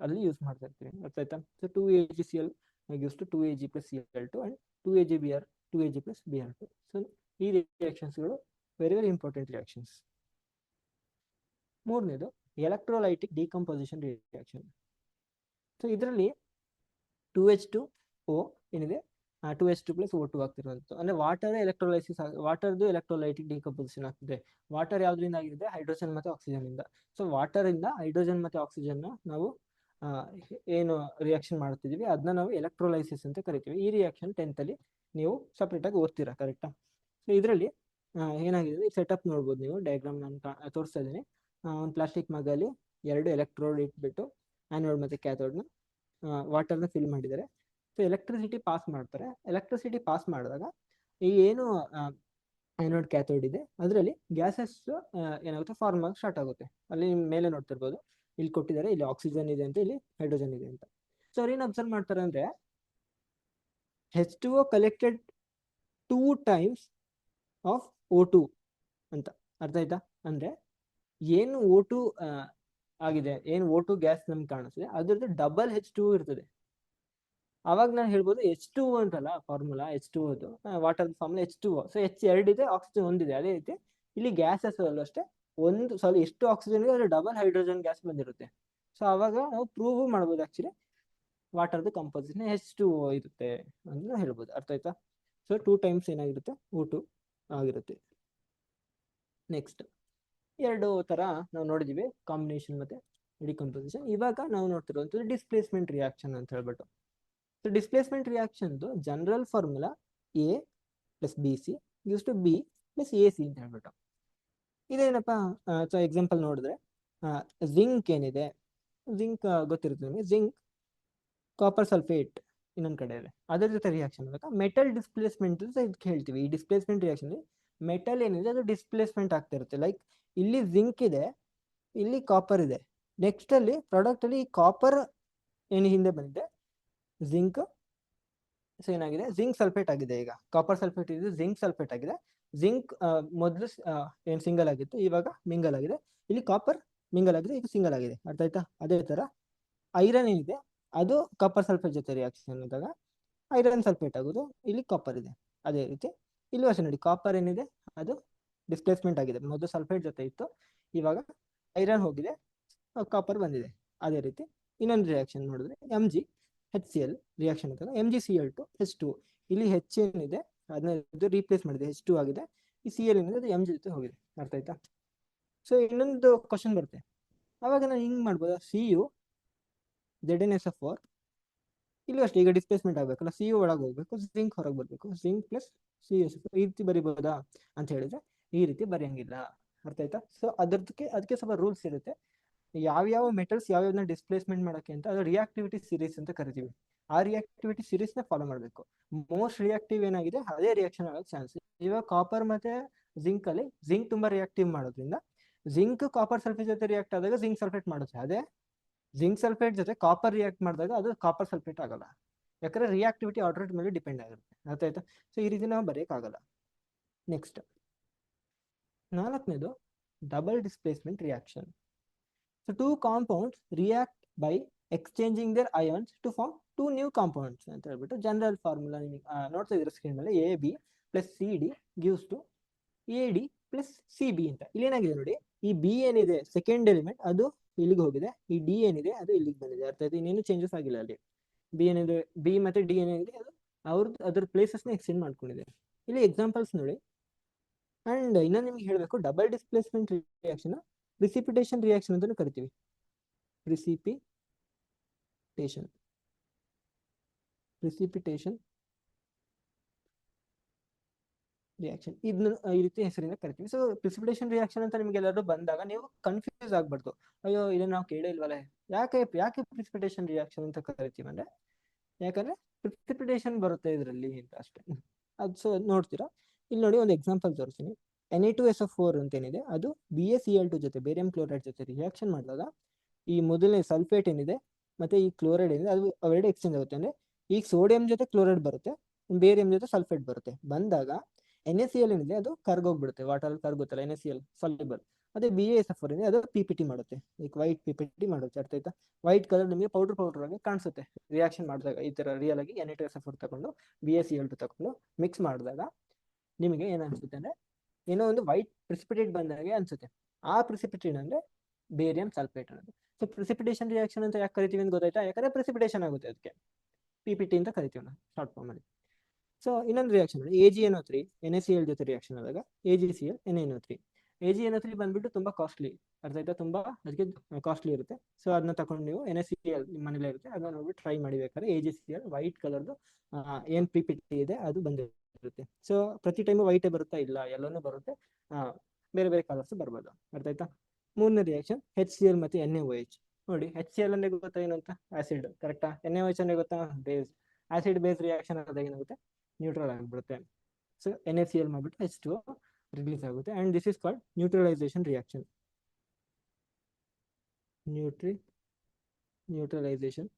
ಅಲ್ಲಿ ಯೂಸ್ ಮಾಡ್ತಾ ಇರ್ತೀವಿ, ಅರ್ಥ ಆಯ್ತಾ? So 2AgCl gives to 2Ag plus Cl2 and 2AgBr 2Ag plus Br2. So ಈ ರಿಯಾಕ್ಷನ್ಸ್ಗಳು ವೆರಿ ವೆರಿ ಇಂಪಾರ್ಟೆಂಟ್ ರಿಯಾಕ್ಷನ್ಸ್. ಮೂರನೇದು ಎಲೆಕ್ಟ್ರೋಲೈಟಿಕ್ ಡಿಕಂಪೋಸಿಷನ್ ರಿಯಾಕ್ಷನ್. ಸೊ ಇದರಲ್ಲಿ 2H2O ಏನಿದೆ 2H2 ಪ್ಲಸ್ O2 ಆಗ್ತಿರೋದು, ಅಂದ್ರೆ ವಾಟರ್ ಎಲೆಕ್ಟ್ರೋಲೈಸಿಸ್, ವಾಟರ್ದು ಎಲೆಕ್ಟ್ರೋಲೈಟಿಕ್ ಡಿಕಂಪೋಸಿಷನ್ ಆಗ್ತಿದೆ. ವಾಟರ್ ಯಾವ್ದ್ರಿಂದ ಆಗಿದೆ? ಹೈಡ್ರೋಜನ್ ಮತ್ತೆ oxygen ಇಂದ. ಸೊ ವಾಟರ್ ಇಂದ ಹೈಡ್ರೋಜನ್ ಮತ್ತೆ ಆಕ್ಸಿಜನ್ ನಾವು ಏನು ರಿಯಾಕ್ಷನ್ ಮಾಡ್ತಿದೀವಿ ಅದನ್ನ ನಾವು ಎಲೆಕ್ಟ್ರೋಲೈಸಿಸ್ ಅಂತ ಕರಿತೀವಿ. ಈ ರಿಯಾಕ್ಷನ್ 10th ಅಲ್ಲಿ ನೀವು ಸಪ್ರೇಟ್ ಆಗಿ ಓದ್ತೀರಾ, ಕರೆಕ್ಟಾ? ಸೊ ಇದರಲ್ಲಿ ಏನಾಗಿದೆ ಸೆಟಪ್ ನೋಡ್ಬೋದು ನೀವು, ಡಯಾಗ್ರಾಮ್ ನಾನು ತೋರಿಸ್ತಾ ಇದ್ದೀನಿ. ಒಂದು ಪ್ಲಾಸ್ಟಿಕ್ ಮಗಲ್ಲಿ 2 ಎಲೆಕ್ಟ್ರೋಡ್ ಇಟ್ಬಿಟ್ಟು ಆ್ಯನೋಡ್ ಮತ್ತೆ ಕ್ಯಾಥೋಡ್ನ ವಾಟರ್ನ ಫಿಲ್ ಮಾಡಿದ್ದಾರೆ. ಸೊ ಎಲೆಕ್ಟ್ರಿಸಿಟಿ ಪಾಸ್ ಮಾಡ್ತಾರೆ. ಎಲೆಕ್ಟ್ರಿಸಿಟಿ ಪಾಸ್ ಮಾಡಿದಾಗ ಈ ಏನು ಆ್ಯನೋಡ್ ಕ್ಯಾಥೋಡ್ ಇದೆ ಅದರಲ್ಲಿ ಗ್ಯಾಸಸ್ ಏನಾಗುತ್ತೆ ಫಾರ್ಮ್ ಆಗಿ ಸ್ಟಾರ್ಟ್ ಆಗುತ್ತೆ. ಅಲ್ಲಿ ಮೇಲೆ ನೋಡ್ತಿರ್ಬೋದು, ಇಲ್ಲಿ ಕೊಟ್ಟಿದ್ದಾರೆ, ಇಲ್ಲಿ ಆಕ್ಸಿಜನ್ ಇದೆ ಅಂತ, ಇಲ್ಲಿ ಹೈಡ್ರೋಜನ್ ಇದೆ ಅಂತ. ಸೊ ಅವ್ರೇನು ಅಬ್ಸರ್ವ್ ಮಾಡ್ತಾರೆ ಅಂದ್ರೆ H2O collected 2 times of O2 ಅಂತ, ಅರ್ಥ ಆಯ್ತಾ? ಅಂದ್ರೆ ಏನು O2 ಆಗಿದೆ, ಏನು O2 ಗ್ಯಾಸ್ ನಮ್ಗೆ ಕಾಣಿಸ್ತದೆ ಅದ್ರದ್ದು ಡಬಲ್ H2O ಇರ್ತದೆ. ಅವಾಗ ನಾನು ಹೇಳ್ಬೋದು H2O ಅಂತಲ್ಲ formula, H2O water formula H2O. So H2 ಇದೆ, ಆಕ್ಸಿಜನ್ ಒಂದಿದೆ. ಅದೇ ರೀತಿ ಇಲ್ಲಿ ಗ್ಯಾಸಸ್ ಅಲ್ಲೂ ಅಷ್ಟೇ, ಎಷ್ಟು ಆಕ್ಸಿಜನ್ ಇದೆ ಅದ್ರ ಡಬಲ್ ಹೈಡ್ರೋಜನ್ ಗ್ಯಾಸ್ ಬಂದಿರುತ್ತೆ. ಸೊ ಅವಾಗ ನಾವು ಪ್ರೂವ್ ಮಾಡ್ಬೋದು ಆಕ್ಚುಲಿ ವಾಟರ್ದು ಕಂಪೋಸಿಷನ್ H2O ಇರುತ್ತೆ ಅಂತ ಹೇಳ್ಬೋದು, ಅರ್ಥ ಆಯ್ತಾ? ಸೊ 2 times ಏನಾಗಿರುತ್ತೆ O2 ಆಗಿರುತ್ತೆ. ನೆಕ್ಸ್ಟ್ 2 ತರ ನಾವು ನೋಡಿದೀವಿ, ಕಾಂಬಿನೇಷನ್ ಮತ್ತೆ ಡಿಕಂಪೋಸಿಷನ್. ಇವಾಗ ನಾವು ನೋಡ್ತಿರುವಂಥದ್ದು ಡಿಸ್ಪ್ಲೇಸ್ಮೆಂಟ್ ರಿಯಾಕ್ಷನ್ ಅಂತ ಹೇಳ್ಬಿಟ್ಟು. So displacement reaction general formula A plus BC gives to B plus AC ಅಂತ ಹೇಳ್ಬಿಟ್ಟು. ಇದೇನಪ್ಪ? ಸೊ ಎಕ್ಸಾಂಪಲ್ ನೋಡಿದ್ರೆ ಜಿಂಕ್ ಏನಿದೆ, ಜಿಂಕ್ ಗೊತ್ತಿರುತ್ತೆ ನಿಮಗೆ, ಜಿಂಕ್ ಕಾಪರ್ ಸಲ್ಫೇಟ್ ಇನ್ನೊಂದು ಕಡೆ ಇದೆ, ಅದ್ರ ಜೊತೆ ರಿಯಾಕ್ಷನ್ ಆಗುತ್ತೆ. ಮೆಟಲ್ ಡಿಸ್ಪ್ಲೇಸ್ಮೆಂಟ್ ಅಂತ ಇದಕ್ಕೆ ಹೇಳ್ತೀವಿ. ಈ ಡಿಸ್ಪ್ಲೇಸ್ಮೆಂಟ್ ರಿಯಾಕ್ಷನ್ ಮೆಟಲ್ ಏನಿದೆ ಅದು ಡಿಸ್ಪ್ಲೇಸ್ಮೆಂಟ್ ಆಗ್ತಾ ಇರುತ್ತೆ. ಲೈಕ್ ಇಲ್ಲಿ ಜಿಂಕ್ ಇದೆ, ಇಲ್ಲಿ ಕಾಪರ್ ಇದೆ. ನೆಕ್ಸ್ಟ್ ಅಲ್ಲಿ ಪ್ರಾಡಕ್ಟ್ ಅಲ್ಲಿ ಕಾಪರ್ ಏನು ಹಿಂದೆ ಬಂದಿದೆ, ಜಿಂಕ್ ಸೊ ಏನಾಗಿದೆ ಜಿಂಕ್ ಸಲ್ಫೇಟ್ ಆಗಿದೆ. ಈಗ ಕಾಪರ್ ಸಲ್ಫೇಟ್ ಇದೆ, ಜಿಂಕ್ ಸಲ್ಫೇಟ್ ಆಗಿದೆ. ಜಿಂಕ್ ಮೊದಲು ಏನು ಸಿಂಗಲ್ ಆಗಿತ್ತು, ಇವಾಗ ಮಿಂಗಲ್ ಆಗಿದೆ. ಇಲ್ಲಿ ಕಾಪರ್ ಮಿಂಗಲ್ ಆಗಿದೆ, ಈಗ ಸಿಂಗಲ್ ಆಗಿದೆ, ಅರ್ಥ ಆಯ್ತಾ? ಅದೇ ತರ ಐರನ್ ಏನಿದೆ ಅದು ಕಾಪರ್ ಸಲ್ಫೇಟ್ ಜೊತೆ ರಿಯಾಕ್ಷನ್ ಆದಾಗ ಐರನ್ ಸಲ್ಫೇಟ್ ಆಗೋದು, ಇಲ್ಲಿ ಕಾಪರ್ ಇದೆ. ಅದೇ ರೀತಿ ಇಲ್ಲಿ ಅಷ್ಟೇ ನೋಡಿ, ಕಾಪರ್ ಏನಿದೆ ಅದು ಡಿಸ್ಪ್ಲೇಸ್ಮೆಂಟ್ ಆಗಿದೆ, ಮೊದಲು ಸಲ್ಫೇಟ್ ಜೊತೆ ಇತ್ತು, ಇವಾಗ ಐರನ್ ಹೋಗಿದೆ, ಕಾಪರ್ ಬಂದಿದೆ. ಅದೇ ರೀತಿ ಇನ್ನೊಂದು ರಿಯಾಕ್ಷನ್ ನೋಡಿದ್ರೆ MgHCl ರಿಯಾಕ್ಷನ್ ಅಂತ MgCl2H2. ಇಲ್ಲಿ H ಏನಿದೆ ಅದನ್ನ ರೀಪ್ಲೇಸ್ ಮಾಡಿದೆ, H2 ಆಗಿದೆ. ಈ Cl ಏನಿದೆ ಅದು Mg ಜೊತೆ ಹೋಗಿದೆ. ಅರ್ಥ ಆಯ್ತಾ? ಸೊ ಇನ್ನೊಂದು ಕ್ವಶನ್ ಬರುತ್ತೆ, ಅವಾಗ ನಾನು ಹಿಂಗ್ ಮಾಡ್ಬೋದಾ, Cu ZnSO4 ಇಲ್ಲಿ ಅಷ್ಟೇ, ಈಗ ಡಿಸ್ಪ್ಲೇಸ್ಮೆಂಟ್ ಆಗಬೇಕಲ್ಲ, Cu ಒಳಗೆ ಹೋಗ್ಬೇಕು, ಜಿಂಕ್ ಹೊರಗೆ ಬರಬೇಕು, ಜಿಂಕ್ ಪ್ಲಸ್ CuSO4 ಈ ರೀತಿ ಬರಿಬೋದಾ ಅಂತ ಹೇಳಿದ್ರೆ ಈ ರೀತಿ ಬರೆಯಂಗಿಲ್ಲ. ಅರ್ಥ ಆಯ್ತಾ? ಸೊ ಅದಕ್ಕೆ ಸ್ವಲ್ಪ ರೂಲ್ಸ್ ಇರುತ್ತೆ. ಯಾವ್ಯಾವ ಮೆಟಲ್ಸ್ ಯಾವ್ಯಾವನ್ನ ಡಿಸ್ಪ್ಲೇಸ್ಮೆಂಟ್ ಮಾಡೋಕ್ಕೆ ಅಂತ ಅದು ರಿಯಾಕ್ಟಿವಿಟಿ ಸೀರೀಸ್ ಅಂತ ಕರಿತೀವಿ. ಆ ರಿಯಾಕ್ಟಿವಿಟಿ ಸೀರೀಸ್ ನ ಫಾಲೋ ಮಾಡಬೇಕು. ಮೋಸ್ಟ್ ರಿಯಾಕ್ಟಿವ್ ಏನಾಗಿದೆ ಅದೇ ರಿಯಾಕ್ಷನ್ ಆಗೋ ಚಾನ್ಸ್. ಇವಾಗ ಕಾಪರ್ ಮತ್ತೆ ಜಿಂಕ್ ಅಲ್ಲಿ ಜಿಂಕ್ ತುಂಬಾ ರಿಯಾಕ್ಟಿವ್ ಮಾಡೋದ್ರಿಂದ ಜಿಂಕ್ ಕಾಪರ್ ಸಲ್ಫೇಟ್ ಜೊತೆ ರಿಯಾಕ್ಟ್ ಆದಾಗ ಜಿಂಕ್ ಸಲ್ಫೇಟ್ ಮಾಡುತ್ತೆ. ಅದೇ ಜಿಂಕ್ ಸಲ್ಫೇಟ್ ಜೊತೆ ಕಾಪರ್ ರಿಯಾಕ್ಟ್ ಮಾಡಿದಾಗ ಅದು ಕಾಪರ್ ಸಲ್ಫೇಟ್ ಆಗಲ್ಲ, ಯಾಕಂದ್ರೆ ರಿಯಾಕ್ಟಿವಿಟಿ ಆರ್ಡರ್ ಮೇಲೆ ಡಿಪೆಂಡ್ ಆಗಿರುತ್ತೆ. ಅರ್ಥ ಆಯ್ತಾ? ಸೊ ಈ ರೀತಿ ನಾವು ಬರೆಯಕ್ಕಾಗಲ್ಲ. ನೆಕ್ಸ್ಟ್ 4ನೇದು double displacement reaction. So two compounds react by exchanging their ions to form two new compounds ಅಂತ ಹೇಳ್ಬಿಟ್ಟು ಜನರಲ್ ಫಾರ್ಮುಲಾ ನಿಮಗೆ ನೋಡ್ತಾ ಇದ್ರೆ ಸ್ಕ್ರೀನ್ ಮೇಲೆ, AB plus CD gives to AD plus CB ಅಂತ. ಇಲ್ಲಿ ಏನಾಗಿದೆ ನೋಡಿ, ಈ B ಏನಿದೆ ಸೆಕೆಂಡ್ ಎಲಿಮೆಂಟ್ ಅದು ಇಲ್ಲಿಗೆ ಹೋಗಿದೆ, ಈ D ಏನಿದೆ ಅದು ಇಲ್ಲಿಗೆ ಬಂದಿದೆ. ಅರ್ಥ ಆಯ್ತು? ಇನ್ನೇನು ಚೇಂಜಸ್ ಆಗಿಲ್ಲ ಅಲ್ಲಿ. B ಏನಿದೆ, B ಮತ್ತೆ D ಏನಿದೆ ಅದು ಅದ್ರ ಪ್ಲೇಸಸ್ ನ ಎಕ್ಸ್ಚೇಂಜ್ ಮಾಡ್ಕೊಂಡಿದೆ. ಇಲ್ಲಿ ಎಕ್ಸಾಂಪಲ್ಸ್ ನೋಡಿ. ಅಂಡ್ ಇನ್ನೊಂದು ನಿಮ್ಗೆ ಹೇಳಬೇಕು, double displacement reaction precipitation reaction ಅಂತ ಕರಿತೀವಿ. ಪ್ರಿಸಿಪಿಟೇಷನ್ ರಿಯಾಕ್ಷನ್ ಇದನ್ನ ಈ ರೀತಿ ಹೆಸರಿಂದ ಕರಿತೀವಿ. ಸೊ ಪ್ರಿಸಿಪಿಟೇಷನ್ ರಿಯಾಕ್ಷನ್ ಅಂತ ನಿಮ್ಗೆ ಎಲ್ಲರೂ ಬಂದಾಗ ನೀವು ಕನ್ಫ್ಯೂಸ್ ಆಗ್ಬಾರ್ದು, ಅಯ್ಯೋ ಇದನ್ನ ನಾವು ಕೇಳೇ ಇಲ್ವಲ್ಲ, ಯಾಕೆ ಪ್ರಿಸಿಪಿಟೇಷನ್ ರಿಯಾಕ್ಷನ್ ಅಂತ ಕರಿತೀವಿ ಅಂದ್ರೆ ಯಾಕಂದ್ರೆ ಪ್ರಿಸಿಪಿಟೇಷನ್ ಬರುತ್ತೆ ಇದರಲ್ಲಿ ಅಂತ ಅಷ್ಟೇ. ಅದು ಸೊ ನೋಡ್ತೀರಾ ಇಲ್ಲಿ ನೋಡಿ, ಒಂದು ಎಕ್ಸಾಂಪಲ್ ತೋರಿಸ್ತೀನಿ. Na2SO4 ಅಂತ ಏನಿದೆ ಅದು BaCl2 ಜೊತೆ ಬೇರಿಯಂ ಕ್ಲೋರೈಡ್ ಜೊತೆ ರಿಯಾಕ್ಷನ್ ಮಾಡಿದಾಗ ಈ ಮೊದಲನೇ ಸಲ್ಫೇಟ್ ಏನಿದೆ ಮತ್ತೆ ಈ ಕ್ಲೋರೈಡ್ ಏನಿದೆ ಅದು ಅವೆರಡು ಎಕ್ಸ್ಚೇಂಜ್ ಆಗುತ್ತೆ. ಅಂದ್ರೆ ಈಗ ಸೋಡಿಯಂ ಜೊತೆ ಕ್ಲೋರೈಡ್ ಬರುತ್ತೆ, ಬೇರಿಯಂ ಜೊತೆ ಸಲ್ಫೇಟ್ ಬರುತ್ತೆ. ಬಂದಾಗ NaCl ಏನಿದೆ ಅದು ಕರ್ಗೋಗ್ಬಿಡುತ್ತೆ, ವಾಟರ್ ಕರ್ಗುತ್ತಲ್ಲ NaCl ಸಾಲ್ಯುಬಲ್. ಅದೇ BaSO4 ಏನಿದೆ ಅದು PPT ಮಾಡುತ್ತೆ, ಲೈಕ್ ವೈಟ್ PPT ಮಾಡುತ್ತೆ. ಅರ್ಥ ಆಯ್ತಾ? ವೈಟ್ ಕಲರ್ ನಿಮಗೆ ಪೌಡರ್ ಆಗಿ ಕಾಣಿಸುತ್ತೆ ರಿಯಾಕ್ಷನ್ ಮಾಡಿದಾಗ. ಈ ತರ ರಿಯಲ್ ಆಗಿ Na2SO4 ತಗೊಂಡು BaCl2 ತಗೊಂಡು ಮಿಕ್ಸ್ ಮಾಡಿದಾಗ ನಿಮಗೆ ಏನ್ ಅನ್ಸುತ್ತೆ ಅಂದ್ರೆ ಏನೋ ಒಂದು ವೈಟ್ ಪ್ರಿಸಿಪಿಟೇಟ್ ಬಂದಾಗೆ ಅನ್ಸುತ್ತೆ. ಆ ಪ್ರಿಸಿಪಿಟೇಟ್ ಅಂದ್ರೆ ಬೇರಿಯಂ ಸಲ್ಫೇಟ್ ಅನ್ನೋದು. ಸೊ ಪ್ರಿಸಿಪಿಟೇಷನ್ ರಿಯಾಕ್ಷನ್ ಅಂತ ಯಾಕೆ ಕರಿತೀವಿ ಅಂತ ಗೊತ್ತಾಯ್ತಾ? ಯಾಕಂದ್ರೆ ಪ್ರಿಸಿಪಿಟೇಷನ್ ಆಗುತ್ತೆ, ಅದಕ್ಕೆ PPT ಅಂತ ಕರಿತೀವಿ ನಾವು ಶಾರ್ಟ್ ಫಾರ್ಮ್ ಅಲ್ಲಿ. ಸೊ ಇನ್ನೊಂದು ರಿಯಾಕ್ಷನ್ AgNO3 NaCl ಜೊತೆ ರಿಯಾಕ್ಷನ್ ಆದಾಗ AgCl NaNO3. AgNO3 ಬಂದ್ಬಿಟ್ಟು ತುಂಬಾ ಕಾಸ್ಟ್ಲಿ. ಅರ್ಥ ಆಯ್ತಾ? ತುಂಬಾ ಅದಕ್ಕೆ ಕಾಸ್ಟ್ಲಿ ಇರುತ್ತೆ. ಸೊ ಅದನ್ನ ತಗೊಂಡು ನೀವು NaCl ನಿಮ್ಮ ಮನೇಲಿ ಇರುತ್ತೆ ಅದನ್ನ ನೋಡ್ಬಿಟ್ಟು ಟ್ರೈ ಮಾಡಿಬೇಕಾದ್ರೆ AgCl ವೈಟ್ ಕಲರ್ದು ಏನ್ PPT ಇದೆ ಅದು ಬಂದಿರುತ್ತೆ. ಸೊ ಪ್ರತಿ ಟೈಮು ವೈಟೇ ಬರುತ್ತಾ? ಇಲ್ಲ, ಎಲ್ಲಾನು ಬರುತ್ತೆ, ಬೇರೆ ಬೇರೆ ಕಲರ್ಸ್ ಬರ್ಬೋದು. ಅರ್ಥ ಆಯ್ತಾ? 3ನೇ ರಿಯಾಕ್ಷನ್ HCl ಮತ್ತೆ NaOH. ನೋಡಿ HCl ಅಂದ್ರೆ ಗೊತ್ತಾ ಏನು ಅಂತ? ಆಸಿಡ್, ಕರೆಕ್ಟಾ? NaOH ಅಂದ್ರೆ ಗೊತ್ತಾ? ಬೇಸ್. ಆಸಿಡ್ ಬೇಸ್ ರಿಯಾಕ್ಷನ್ ಆದಾಗ ಏನಾಗುತ್ತೆ? ನ್ಯೂಟ್ರಲ್ ಆಗಿಬಿಡುತ್ತೆ. ಸೊ NaCl ಮಾಡ್ಬಿಟ್ಟು H2O ರಿಲೀಸ್ ಆಗುತ್ತೆ. And this is called neutralisation reaction. Neutralisation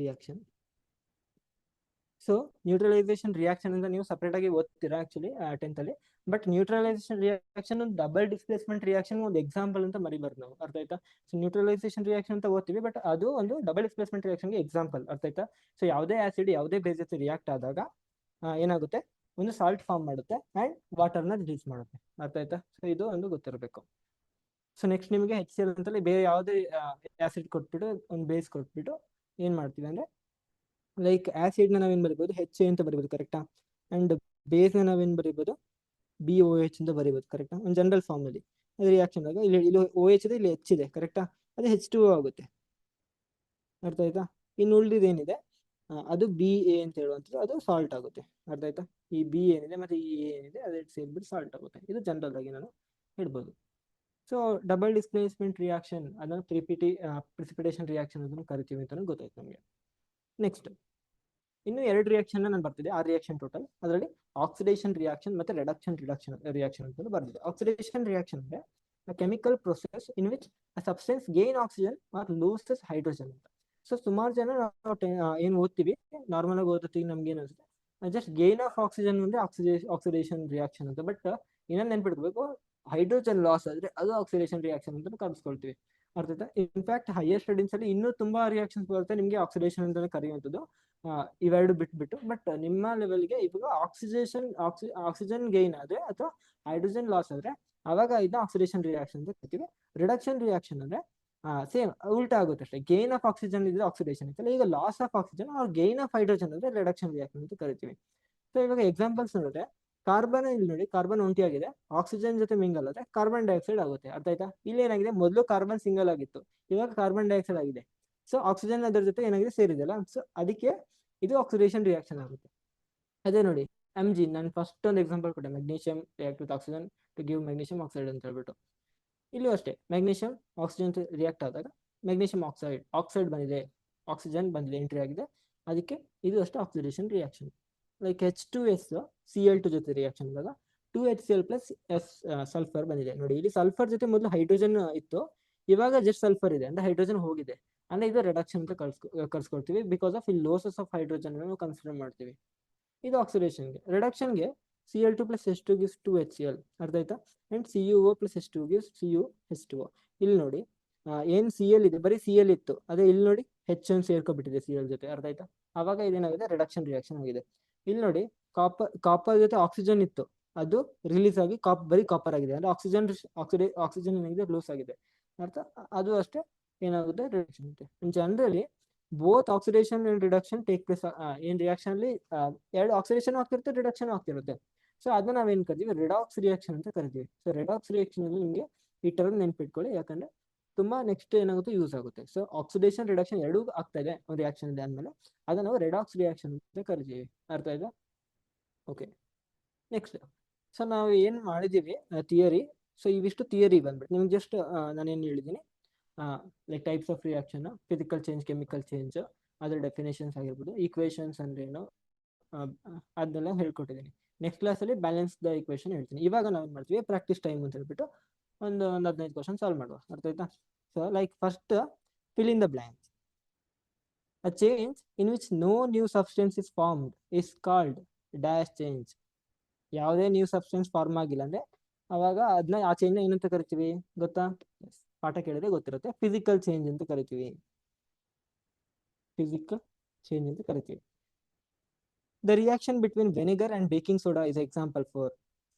reaction. So neutralisation reaction ಅಂತ ನೀವು ಸಪರೇಟ್ ಆಗಿ ಓದ್ತೀರಾ ಆಕ್ಚುಲಿ 10th ಅಲ್ಲಿ. ಬಟ್ ನ್ಯೂಟ್ರಲೈಸೇಷನ್ ರಿಯಾಕ್ಷನ್ ಒಂದು ಡಬಲ್ ಡಿಸ್ಪ್ಲೇಸ್ಮೆಂಟ್ ರಿಯಾಕ್ಷನ್ ಒಂದು ಎಕ್ಸಾಂಪಲ್ ಅಂತ ಮರಿಬಾರ್ದು ನಾವು. ಅರ್ಥ ಆಯ್ತಾ? ಸೊ ನ್ಯೂಟ್ರಲೈಸೇಷನ್ ರಿಯಾಕ್ಷನ್ ಅಂತ ಓದ್ತೀವಿ, ಬಟ್ ಅದು ಒಂದು ಡಬಲ್ ಡಿಸ್ಪ್ಲೇಸ್ಮೆಂಟ್ ರಿಯಾಕ್ಷನ್ಗೆ ಎಕ್ಸಾಂಪಲ್. ಅರ್ಥ ಆಯ್ತಾ? ಸೊ ಯಾವುದೇ ಆಸಿಡ್ ಯಾವುದೇ ಬೇಸ್ ಜೊತೆ ರಿಯಾಕ್ಟ್ ಆದಾಗ ಏನಾಗುತ್ತೆ, ಒಂದು ಸಾಲ್ಟ್ ಫಾರ್ಮ್ ಮಾಡುತ್ತೆ ಅಂಡ್ ವಾಟರ್ನ ರಿಲೀಸ್ ಮಾಡುತ್ತೆ. ಅರ್ಥ ಆಯ್ತಾ? ಸೊ ಇದು ಒಂದು ಗೊತ್ತಿರಬೇಕು. ಸೊ ನೆಕ್ಸ್ಟ್ ನಿಮಗೆ HCl ಅಂತಲ್ಲಿ ಬೇರೆ ಯಾವುದೇ ಆಸಿಡ್ ಕೊಟ್ಬಿಟ್ಟು ಒಂದು ಬೇಸ್ ಕೊಟ್ಬಿಟ್ಟು ಏನ್ ಮಾಡ್ತೀವಿ ಅಂದ್ರೆ, ಲೈಕ್ ಆಸಿಡ್ ನ ನಾವೇನ್ ಬರಿಬಹುದು HA ಅಂತ ಬರಿಬಹುದು, ಕರೆಕ್ಟಾ? ಅಂಡ್ ಬೇಸ್ ನ ನಾವೇನ್ ಬರಿಬಹುದು BOH ಅಂತ ಬರಿಬಹುದು, ಕರೆಕ್ಟಾ? ಒಂದು ಜನರಲ್ ಫಾರ್ಮ್ ಅಲ್ಲಿ ಅದು ರಿಯಾಕ್ಷನ್ ಆಗ ಇಲ್ಲಿ OH ಇದೆ, ಇಲ್ಲಿ H ಇದೆ, ಕರೆಕ್ಟಾ? ಅದು H2O ಆಗುತ್ತೆ. ಅರ್ಥ ಆಯ್ತಾ? ಇನ್ನು ಉಳಿದಿದ್ದೇನಿದೆ ಅದು BA ಅಂತ ಹೇಳುವಂಥದ್ದು, ಅದು ಸಾಲ್ಟ್ ಆಗುತ್ತೆ. ಅರ್ಥ ಆಯ್ತಾ? ಈ B ಏನಿದೆ ಮತ್ತೆ ಈ A ಏನಿದೆ ಅದು ಸೇರ್ಬಿಟ್ಟು ಸಾಲ್ಟ್ ಆಗುತ್ತೆ. ಇದು ಜನರಲ್ ಆಗಿ ನಾನು ಹೇಳ್ಬೋದು. ಸೊ ಡಬಲ್ ಡಿಸ್ಪ್ಲೇಸ್ಮೆಂಟ್ ರಿಯಾಕ್ಷನ್ ಅದನ್ನು ಪ್ರಿಸಿಪಿಟೇಷನ್ ರಿಯಾಕ್ಷನ್ ಅದನ್ನು ಕರಿತೀವಿ ಅಂತ ಗೊತ್ತಾಯ್ತು ನಮಗೆ. ನೆಕ್ಸ್ಟ್ ಇನ್ನು 2 ರಿಯಾಕ್ಷನ್ ನಾನು ಬರ್ತಿದೆ, 6 ರಿಯಾಕ್ಷನ್ ಟೋಟಲ್. ಅದರಲ್ಲಿ ಆಕ್ಸಿಡೇಷನ್ ರಿಯಾಕ್ಷನ್ ಮತ್ತೆ ರಿಡಕ್ಷನ್ ರಿಯಾಕ್ಷನ್ ಅಂತ ಬರ್ತಿದೆ. ಆಕ್ಸಿಡೇಷನ್ ರಿಯಾಕ್ಷನ್ ಅಂದ್ರೆ chemical process in which a substance gain oxygen or loses hydrogen ಅಂತ. ಸೊ ಸುಮಾರು ಜನ ನಾವು ಏನು ಓದ್ತೀವಿ, ನಾರ್ಮಲ್ ಆಗಿ ಓದುತ್ತೀವಿ, ನಮ್ಗೆ ಏನು ಅನ್ಸುತ್ತೆ ಜಸ್ಟ್ ಗೇನ್ ಆಫ್ ಆಕ್ಸಿಜನ್ ಅಂದ್ರೆ ಆಕ್ಸಿಡೇಷನ್ ರಿಯಾಕ್ಷನ್ ಅಂತ. ಬಟ್ ಇನ್ನೊಂದು ನೆನ್ಪಿಡ್ಬೇಕು, ಹೈಡ್ರೋಜನ್ ಲಾಸ್ ಆದ್ರೆ ಅದು ಆಕ್ಸಿಡೇಷನ್ ರಿಯಾಕ್ಷನ್ ಅಂತ ಕರೆಸ್ಕೊಳ್ತೀವಿ. ಅರ್ಥ ಆಯ್ತಾ? ಇನ್ಫ್ಯಾಕ್ಟ್ ಹೈಯರ್ ಸ್ಟಡೀಸ್ ಅಲ್ಲಿ ಇನ್ನೂ ತುಂಬಾ ರಿಯಾಕ್ಷನ್ಸ್ ಬರುತ್ತೆ ನಿಮಗೆ ಆಕ್ಸಿಡೇಷನ್ ಅಂತಾನೆ ಕರೆಯುವಂಥದ್ದು, ಇವೆರಡು ಬಿಟ್ಬಿಟ್ಟು. ಬಟ್ ನಿಮ್ಮ ಲೆವೆಲ್ಗೆ ಇವಾಗ ಆಕ್ಸಿಜನ್ ಗೈನ್ ಆದ್ರೆ ಅಥವಾ ಹೈಡ್ರೋಜನ್ ಲಾಸ್ ಆದ್ರೆ ಅವಾಗ ಇದನ್ನ ಆಕ್ಸಿಡೇಷನ್ ರಿಯಾಕ್ಷನ್ ಅಂತ ಕರಿತೀವಿ. ರಿಡಕ್ಷನ್ ರಿಯಾಕ್ಷನ್ ಅಂದ್ರೆ ಸೇಮ್ ಉಲ್ಟಾ ಆಗುತ್ತೆ ಅಷ್ಟೇ. ಗೇನ್ ಆಫ್ ಆಕ್ಸಿಜನ್ ಇದ್ರೆ ಆಕ್ಸಿಡೇಷನ್ ಇತ್ತಲ್ಲ, ಈಗ ಲಾಸ್ ಆಫ್ ಆಕ್ಸಿಜನ್ ಅವ್ರ ಗೇನ್ ಆಫ್ ಹೈಡ್ರೋಜನ್ ಅಂದ್ರೆ ರಿಡಕ್ಷನ್ ರಿಯಾಕ್ಷನ್ ಅಂತ ಕರಿತೀವಿ. ಸೊ ಇವಾಗ ಎಕ್ಸಾಂಪಲ್ಸ್ ನೋಡಿದ್ರೆ ಕಾರ್ಬನ್ ಇಲ್ಲಿ ನೋಡಿ, ಕಾರ್ಬನ್ ಒಂಟಿಯಾಗಿದೆ, ಆಕ್ಸಿಜನ್ ಜೊತೆ ಮಿಂಗಲ್ ಆದ್ರೆ ಕಾರ್ಬನ್ ಡೈಆಕ್ಸೈಡ್ ಆಗುತ್ತೆ. ಅರ್ಥ ಆಯ್ತಾ? ಇಲ್ಲಿ ಏನಾಗಿದೆ, ಮೊದಲು ಕಾರ್ಬನ್ ಸಿಂಗಲ್ ಆಗಿತ್ತು, ಇವಾಗ ಕಾರ್ಬನ್ ಡೈಆಕ್ಸೈಡ್ ಆಗಿದೆ. ಸೊ ಆಕ್ಸಿಜನ್ ಅದರ ಜೊತೆ ಏನಾಗಿದೆ ಸೇರಿದೆಲ್ಲ, ಸೊ ಅದಕ್ಕೆ ಇದು ಆಕ್ಸಿಡೇಷನ್ ರಿಯಾಕ್ಷನ್ ಆಗುತ್ತೆ. ಅದೇ ನೋಡಿ MG, ನಾನು ಫಸ್ಟ್ ಒಂದು ಎಕ್ಸಾಂಪಲ್ ಕೊಟ್ಟೆ, magnesium react with oxygen to give magnesium oxide ಅಂತ ಹೇಳ್ಬಿಟ್ಟು. ಇಲ್ಲೂ ಅಷ್ಟೇ, ಮೆಗ್ನೀಷಿಯಂ ಆಕ್ಸಿಜನ್ ರಿಯಾಕ್ಟ್ ಆದಾಗ ಮೆಗ್ನೀಷಿಯಂ ಆಕ್ಸೈಡ್ ಬಂದಿದೆ, ಆಕ್ಸಿಜನ್ ಬಂದಿದೆ, ಎಂಟ್ರಿ ಆಗಿದೆ, ಅದಕ್ಕೆ ಇದು ಅಷ್ಟೇ oxidation reaction. Like H2S Cl2 ಜೊತೆ ರಿಯಾಕ್ಷನ್ ಆದಾಗ 2HCl ಪ್ಲಸ್ ಸಲ್ಫರ್ ಬಂದಿದೆ. ನೋಡಿ ಇಲ್ಲಿ ಸಲ್ಫರ್ ಜೊತೆ ಮೊದಲು ಹೈಡ್ರೋಜನ್ ಇತ್ತು, ಇವಾಗ ಜಸ್ಟ್ ಸಲ್ಫರ್ ಇದೆ ಅಂದ್ರೆ ಹೈಡ್ರೋಜನ್ ಹೋಗಿದೆ, ಅಂದ್ರೆ ಇದು ರಿಡಕ್ಷನ್ ಅಂತ ಕರ್ಸ್ಕೊಳ್ತೀವಿ. ಬಿಕಾಸ್ ಆಫ್ ಇಲ್ಲಿ ಲೋಸಸ್ ಆಫ್ ಹೈಡ್ರೋಜನ್ ನಾವು ಕನ್ಸಿಡರ್ ಮಾಡ್ತೀವಿ. ಇದು ಆಕ್ಸಿಡೇಷನ್ಗೆ. ರಿಡಕ್ಷನ್ಗೆ Cl2 plus H2 gives 2HCl. ಅರ್ಥ ಆಯ್ತಾ? And CuO plus H2 gives CuH2O. ಇಲ್ಲಿ ನೋಡಿ ಏನ್ Cl ಇದೆ, ಬರೀ Cl ಇತ್ತು, ಅದೇ ಇಲ್ಲಿ ನೋಡಿ H1 ಸೇರ್ಕೊಬಿಟ್ಟಿದೆ Cl ಜೊತೆ. ಅರ್ಥ ಆಯ್ತಾ? ಅವಾಗ ಇದೇನಾಗಿದೆ, ರಿಡಕ್ಷನ್ ರಿಯಾಕ್ಷನ್ ಆಗಿದೆ. ಇಲ್ಲಿ ನೋಡಿ ಕಾಪರ್ ಜೊತೆ ಆಕ್ಸಿಜನ್ ಇತ್ತು, ಅದು ರಿಲೀಸ್ ಆಗಿ ಬರೀ ಕಾಪರ್ ಆಗಿದೆ, ಅಂದ್ರೆ ಆಕ್ಸಿಜನ್ ಏನಾಗಿದೆ, ಲೂಸ್ ಆಗಿದೆ. ಅರ್ಥ? ಅದು ಅಷ್ಟೇ ಏನಾಗುತ್ತೆ, ರಿಡಕ್ಷನ್ ಆಗುತ್ತೆ. Generally both oxidation and reduction take place. ಏನ್ ರಿಯಾಕ್ಷನ್ ಅಲ್ಲಿ ಎರಡು ಆಕ್ಸಿಡೇಷನ್ ಆಗ್ತಿರುತ್ತೆ, ರಿಡಕ್ಷನ್ ಆಗ್ತಿರುತ್ತೆ. ಸೊ ಅದನ್ನ ನಾವೇನ್ ಕರಿತೀವಿ, ರಿಡಾಕ್ಸ್ ರಿಯಾಕ್ಷನ್ ಅಂತ ಕರಿತೀವಿ. ಸೊ ರಿಡಾಕ್ಸ್ ರಿಯಾಕ್ಷನ್ ಅಲ್ಲಿ ನಿಮಗೆ ಈ ಟರ್ಮ್ ನೆನ್ಪಿಟ್ಕೊಳ್ಳಿ, ಯಾಕಂದ್ರೆ ತುಂಬಾ ನೆಕ್ಸ್ಟ್ ಏನಾಗುತ್ತೆ, ಯೂಸ್ ಆಗುತ್ತೆ. ಸೊ ಆಕ್ಸಿಡೇಷನ್ ರಿಡಕ್ಷನ್ ಎರಡೂ ಆಗ್ತಾ ಇದೆ ಒಂದು ರಿಯಾಕ್ಷನ್ ಇದೆ ಅಂದ್ಮೇಲೆ ಅದನ್ನ ನಾವು ರಿಡಾಕ್ಸ್ ರಿಯಾಕ್ಷನ್ ಅಂತ ಕರಿತೀವಿ. ಅರ್ಥ ಆಯ್ತಾ? Okay, next. ಸೊ ನಾವು ಏನ್ ಮಾಡಿದೀವಿ ಥಿಯರಿ. ಸೊ ಇವಿಷ್ಟು ಥಿಯರಿ ಬಂದ್ಬಿಟ್ಟು ನಿಮ್ಗೆ ಜಸ್ಟ್ ನಾನೇನು ಹೇಳಿದ್ದೀನಿ, like types of reaction, physical change, chemical change, ಅದ್ರ ಡೆಫಿನೇಷನ್ಸ್ ಆಗಿರ್ಬೋದು, ಈಕ್ವೇಷನ್ಸ್ ಅಂದ್ರೆ ಏನು, ಅದನ್ನೆಲ್ಲ ಹೇಳ್ಕೊಟ್ಟಿದ್ದೀನಿ. ನೆಕ್ಸ್ಟ್ ಕ್ಲಾಸಲ್ಲಿ ಬ್ಯಾಲೆನ್ಸ್ ದ ಈಕ್ವೇಷನ್ ಹೇಳ್ತೀನಿ. ಇವಾಗ ನಾವೇನು ಮಾಡ್ತೀವಿ, ಪ್ರಾಕ್ಟೀಸ್ ಟೈಮ್ ಅಂತ ಹೇಳ್ಬಿಟ್ಟು ಒಂದು 15 ಕ್ವಶನ್ ಸಾಲ್ವ್ ಮಾಡುವ. ಅರ್ಥ ಆಯ್ತಾ? So like first, fill in the blanks. A change in which no new substance is formed is called dash change. ಯಾವುದೇ ನ್ಯೂ ಸಬ್ಸ್ಟೆನ್ಸ್ ಫಾರ್ಮ್ ಆಗಿಲ್ಲ ಅಂದ್ರೆ ಅವಾಗ ಅದನ್ನ ಆ ಚೇಂಜ್ ಏನಂತ ಕರಿತೀವಿ ಗೊತ್ತಾ? ಪಾಠ ಕೇಳಿದ್ರೆ ಗೊತ್ತಿರುತ್ತೆ, ಫಿಸಿಕಲ್ ಚೇಂಜ್ ಅಂತ ಕರಿತೀವಿ. ಫಿಸಿಕಲ್ ಚೇಂಜ್ ಅಂತ ಕರಿತೀವಿ. The reaction between vinegar and baking soda is example for.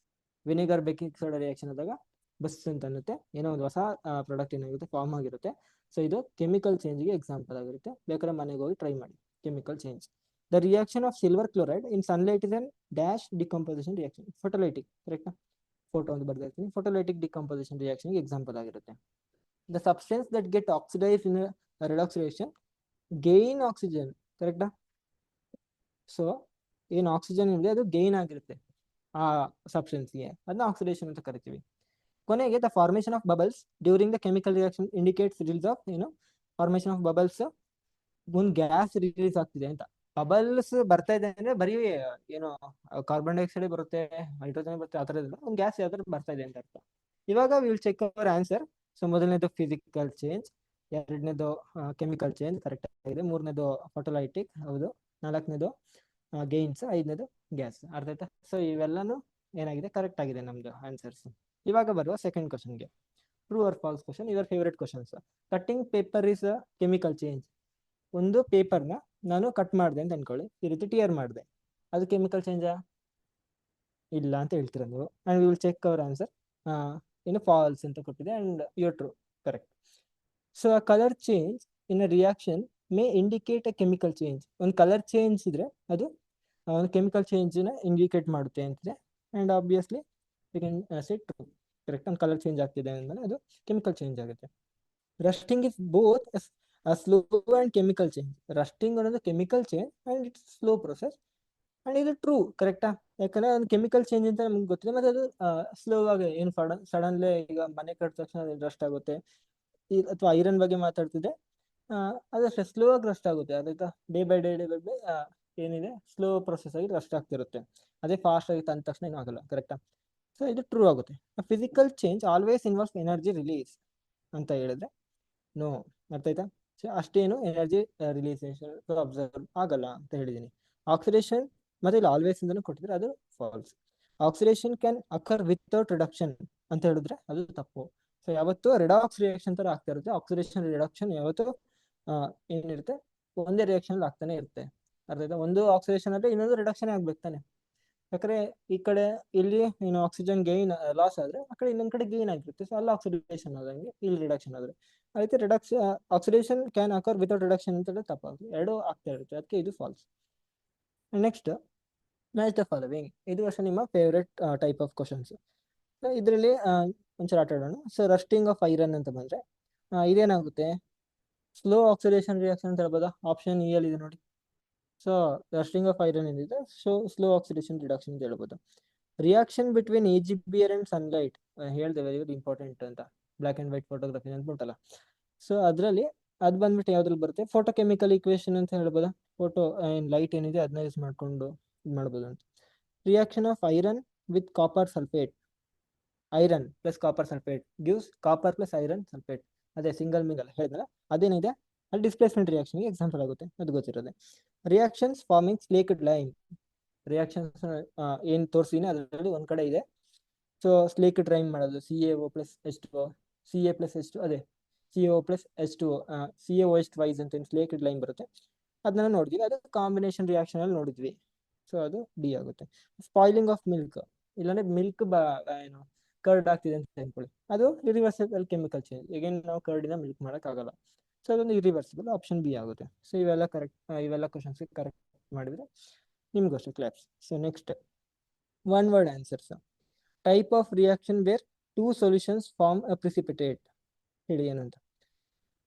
Vinegar baking soda reaction ಆದಾಗ ಬಸ್ ಅಂತ ಅನ್ನುತ್ತೆ, ಏನೋ ಒಂದು ಹೊಸ ಪ್ರಾಡಕ್ಟ್ ಏನಾಗುತ್ತೆ, ಫಾರ್ಮ್ ಆಗಿರುತ್ತೆ. ಸೊ ಇದು ಕೆಮಿಕಲ್ ಚೇಂಜ್ಗೆ ಎಕ್ಸಾಂಪಲ್ ಆಗಿರುತ್ತೆ. ಬೇಕಾದ್ರೆ ಮನೆಗೆ ಹೋಗಿ ಟ್ರೈ ಮಾಡಿ chemical change. The reaction of silver chloride in sunlight is an dash decomposition reaction. Photolytic, ಕರೆಕ್ಟಾ? ಫೋಟೋ ಒಂದು ಬರ್ದಿರ್ತೀನಿ. ಫೋಟೋಲೈಟಿಕ್ ಡಿಕಂಪೋಸಿಷನ್ ರಿಯಾಕ್ಷನ್ಗೆ ಎಕ್ಸಾಂಪಲ್ ಆಗಿರುತ್ತೆ. The substance that get oxidise in redox reaction gain oxygen, ಕರೆಕ್ಟಾ? ಸೊ ಏನು oxygen ಇದೆ ಅದು gain ಆಗಿರುತ್ತೆ ಆ ಸಬ್ಸ್ಟೆನ್ಸ್ಗೆ, ಅದನ್ನ ಆಕ್ಸಿಡೇಷನ್ ಅಂತ ಕರಿತೀವಿ. ಕೊನೆಗೆ the formation of bubbles during the chemical reaction indicates release of ಏನು, ಫಾರ್ಮೇಶನ್ ಆಫ್ ಬಬಲ್ಸ್, ಒಂದು ಗ್ಯಾಸ್ ರಿಲೀಸ್ ಆಗ್ತಿದೆ ಅಂತ. ಬಬಲ್ಸ್ ಬರ್ತಾ ಇದೆ ಅಂದ್ರೆ ಬರೀ ಏನು ಕಾರ್ಬನ್ ಡೈಆಕ್ಸೈಡ್ ಬರುತ್ತೆ, ಹೈಡ್ರೋಜನ್ ಬರುತ್ತೆ, ಆ ಥರದಿಲ್ಲ, ಒಂದು ಗ್ಯಾಸ್ ಯಾವ್ದಾದ್ರು ಬರ್ತಾ ಇದೆ ಅಂತ ಅರ್ಥ. ಇವಾಗ will check our answer. So ಮೊದಲನೇದು ಫಿಸಿಕಲ್ ಚೇಂಜ್, ಎರಡನೇದು ಕೆಮಿಕಲ್ ಚೇಂಜ್ ಕರೆಕ್ಟ್ ಆಗಿದೆ, ಮೂರನೇದು ಫೋಟೋಲೈಟಿಕ್ ಹೌದು, ನಾಲ್ಕನೇದು ಗೇನ್ಸ್, ಐದನೇದು ಗ್ಯಾಸ್. ಅರ್ಥ ಆಯ್ತಾ? ಸೊ ಇವೆಲ್ಲಾನು ಏನಾಗಿದೆ, ಕರೆಕ್ಟ್ ಆಗಿದೆ ನಮ್ದು ಆನ್ಸರ್ಸ್. ಇವಾಗ ಬರುವ ಸೆಕೆಂಡ್ ಕ್ವಶನ್ಗೆ, true or false question, your favourite questions. Cutting paper is chemical change. ಒಂದು ಪೇಪರ್ನ ನಾನು ಕಟ್ ಮಾಡಿದೆ ಅಂತ ಅನ್ಕೊಳ್ಳಿ, ಈ ರೀತಿ ಟಿಯರ್ ಮಾಡಿದೆ, ಅದು ಕೆಮಿಕಲ್ ಚೇಂಜಾ? ಇಲ್ಲ ಅಂತ ಹೇಳ್ತೀರ ನೀವು. And will check our answer. ಏನು ಫಾಲ್ಸ್ ಅಂತ ಕೊಟ್ಟಿದೆ and your true, correct. So a colour change in a reaction may indicate a chemical change. ಒಂದು ಕಲರ್ ಚೇಂಜ್ ಇದ್ರೆ ಅದು ಒಂದು ಕೆಮಿಕಲ್ ಚೇಂಜ್ನ ಇಂಡಿಕೇಟ್ ಮಾಡುತ್ತೆ ಅಂತಿದೆ. And obviously we can say true, correct. ಒಂದು ಕಲರ್ ಚೇಂಜ್ ಆಗ್ತಿದೆ ಅಂದಮೇಲೆ ಅದು ಕೆಮಿಕಲ್ ಚೇಂಜ್ ಆಗುತ್ತೆ. Rusting is both slow and chemical change. Rusting ಅನ್ನೋದು chemical change and it's slow process, and ಇದು ಟ್ರೂ, ಕರೆಕ್ಟಾ? ಯಾಕಂದ್ರೆ ಒಂದು ಕೆಮಿಕಲ್ ಚೇಂಜ್ ಅಂತ ನಮ್ಗೆ ಗೊತ್ತಿದೆ, ಮತ್ತೆ ಅದು ಸ್ಲೋ ಆಗಿ ಏನು ಸಡನ್ಲಿ ಈಗ ಮನೆ ಕಟ್ಟಿದ ತಕ್ಷಣ ರಸ್ಟ್ ಆಗುತ್ತೆ, ಅಥವಾ ಐರನ್ ಬಗ್ಗೆ ಮಾತಾಡ್ತಿದ್ದೆ ಅದಷ್ಟೇ ಸ್ಲೋ ಆಗಿ ರಸ್ಟ್ ಆಗುತ್ತೆ. ಅದಕ್ಕೆ ಡೇ ಬೈ ಡೇ ಏನಿದೆ ಸ್ಲೋ ಪ್ರೊಸೆಸ್ ಆಗಿ ರಸ್ಟ್ ಆಗ್ತಿರುತ್ತೆ. ಅದೇ ಫಾಸ್ಟ್ ಆಗಿ ತಂದ ತಕ್ಷಣ ಏನೂ ಆಗಲ್ಲ, ಕರೆಕ್ಟಾ? ಸೊ ಇದು ಟ್ರೂ ಆಗುತ್ತೆ. Physical change always involves energy release ಅಂತ ಹೇಳಿದ್ರೆ ನೋ. ಅರ್ಥ ಆಯ್ತಾ? ಸೊ ಅಷ್ಟೇನು ಎನರ್ಜಿ ರಿಲೀಸೇಷನ್ ಅಬ್ಸರ್ವ್ ಆಗಲ್ಲ ಅಂತ ಹೇಳಿದ್ದೀನಿ. ಆಕ್ಸಿಡೇಷನ್ ಮತ್ತೆ ಇಲ್ಲಿ ಆಲ್ವೇಸ್ ಇಂದನೂ ಕೊಟ್ಟಿದ್ರೆ ಅದು false. Oxidation can occur without reduction ಅಂತ ಹೇಳಿದ್ರೆ ಅದು ತಪ್ಪು. ಸೊ ಸೊ ಯಾವತ್ತು ರೆಡಾಕ್ಸ್ ರಿಯಾಕ್ಷನ್ ತರ ಆಗ್ತಾ ಇರುತ್ತೆ. ಆಕ್ಸಿಡೇಷನ್ ರಿಡಕ್ಷನ್ ಯಾವತ್ತು ಏನಿರುತ್ತೆ ಒಂದೇ ರಿಯಾಕ್ಷನ್ ಅಲ್ಲಿ ಆಗ್ತಾನೆ ಇರುತ್ತೆ. ಅರ್ಥ ಆಯ್ತಾ? ಒಂದು ಆಕ್ಸಿಡೇಷನ್ ಆದ್ರೆ ಇನ್ನೊಂದು ರಿಡಕ್ಷನ್ ಆಗ್ಬೇಕು ತಾನೆ. ಯಾಕಂದ್ರೆ ಈ ಕಡೆ ಇಲ್ಲಿ ಏನು ಆಕ್ಸಿಜನ್ ಗೈನ್ ಲಾಸ್ ಆದ್ರೆ ಆ ಕಡೆ ಇನ್ನೊಂದ್ ಕಡೆ ಗೈನ್ ಆಗಿರುತ್ತೆ. ಸೊ ಅಲ್ಲಿ ಆಕ್ಸಿಡೇಷನ್ ಆದಂಗೆ ಇಲ್ಲಿ ರಿಡಕ್ಷನ್ ಆದ್ರೆ ಅದಕ್ಕೆ reduction oxidation can occur without reduction ಅಂತ ಹೇಳಿ ತಪ್ಪಾಗುತ್ತೆ. ಎರಡು ಆಗ್ತಾ ಇರುತ್ತೆ, ಅದಕ್ಕೆ ಇದು false. Next match the following. ಇದು ಅಷ್ಟೇ ನಿಮ್ಮ ಫೇವ್ರೆಟ್ ಟೈಪ್ ಆಫ್ ಕ್ವಶನ್ಸ್. ಇದರಲ್ಲಿ ಒಂಚೂರು ಆಟ ಆಡೋಣ. ಸೊ ರಸ್ಟಿಂಗ್ ಆಫ್ ಐರನ್ ಅಂತ ಬಂದ್ರೆ ಇದೇನಾಗುತ್ತೆ, ಸ್ಲೋ ಆಕ್ಸಿಡೇಷನ್ ರಿಯಾಕ್ಷನ್ ಅಂತ ಹೇಳ್ಬೋದಾ? ಆಪ್ಷನ್ ಇ ಅಲ್ಲಿ ಇದೆ ನೋಡಿ. ಸೊ ರಸ್ಟಿಂಗ್ ಆಫ್ ಐರನ್ ಏನಿದೆ ಸೊ ಸ್ಲೋ ಆಕ್ಸಿಡೇಷನ್ ರಿಡಕ್ಷನ್ ಅಂತ ಹೇಳ್ಬೋದು. Reaction between AgBr and sunlight ಹೇಳ್ದೆ ವೆರಿ ಇಂಪಾರ್ಟೆಂಟ್ ಅಂತ, ಬ್ಲಾಕ್ ಅಂಡ್ ವೈಟ್ ಫೋಟೋಗ್ರಫಿ ಅಂದ್ಬಿಟ್ಟಲ್ಲ. ಸೊ ಅದರಲ್ಲಿ ಅದು ಬಂದ್ಬಿಟ್ಟು ಯಾವ್ದ್ರಲ್ಲಿ ಬರುತ್ತೆ, ಫೋಟೋಕೆಮಿಕಲ್ ಈಕ್ವೇಶನ್ ಅಂತ ಹೇಳ್ಬೋದಾ? ಫೋಟೋ ಲೈಟ್ ಏನಿದೆ ಅದನ್ನ ಯೂಸ್ ಮಾಡ್ಕೊಂಡು ಇದು ಮಾಡ್ಬೋದು ಅಂತ. Reaction of iron with copper sulphate, iron plus copper sulphate gives copper plus iron sulphate. ಅದೇ ಸಿಂಗಲ್ ಮಿಂಗಲ್ ಹೇಳಿದ್ನಲ್ಲ, ಅದೇನಿದೆ ಅಲ್ಲಿ ಡಿಸ್ಪ್ಲೇಸ್ಮೆಂಟ್ ರಿಯಾಕ್ಷನ್ಗೆ ಎಕ್ಸಾಂಪಲ್ ಆಗುತ್ತೆ, ಅದು ಗೊತ್ತಿರೋದೆ. Reactions forming slaked lime, reactions ಏನ್ ತೋರಿಸಿನಿ ಅದರಲ್ಲಿ ಒಂದ್ ಕಡೆ ಇದೆ. ಸೊ ಸ್ಲೇಕ್ಡ್ ಲೈನ್ ಮಾಡೋದು CaO plus H2O, Ca plus H2 ಅದೇ CaO ಪ್ಲಸ್ H2O, CaOH ವೈಸ್ ಅಂತ ಸ್ಲೇಕ್ಡ್ ಲೈನ್ ಬರುತ್ತೆ, ಅದನ್ನ ನೋಡಿದ್ವಿ. ಅದು ಕಾಂಬಿನೇಷನ್ ರಿಯಾಕ್ಷನ್ ಅಲ್ಲಿ ನೋಡಿದ್ವಿ. ಸೊ ಅದು ಡಿ ಆಗುತ್ತೆ. ಸ್ಪಾಯ್ಲಿಂಗ್ ಆಫ್ ಮಿಲ್ಕ್, ಇಲ್ಲಾಂದ್ರೆ ಮಿಲ್ಕ್ ಏನು ಕರ್ಡ್ ಆಗ್ತಿದೆ ಅಂತ ಅನ್ಕೊಳ್ಳಿ, ಅದು ಇರಿವರ್ಸಿಬಲ್ ಕೆಮಿಕಲ್ ಚೇಂಜ್. ಈಗ ನಾವು ಕರ್ಡಿನ ಮಿಲ್ಕ್ ಮಾಡಕ್ ಆಗಲ್ಲ, ಸೊ ಅದೊಂದು ಇರಿವರ್ಸಿಬಲ್, ಆಪ್ಷನ್ ಬಿ ಆಗುತ್ತೆ. ಸೊ ಇವೆಲ್ಲ ಕರೆಕ್ಟ್, ಇವೆಲ್ಲ ಕ್ವಶನ್ಸ್ ಕರೆಕ್ಟ್ ಮಾಡಿದ್ರೆ ನಿಮ್ಗೋಷ್ಟು claps. So next one word answers. Type of reaction where two solutions form a precipitate, ಹೇಳಿ ಏನಂತ.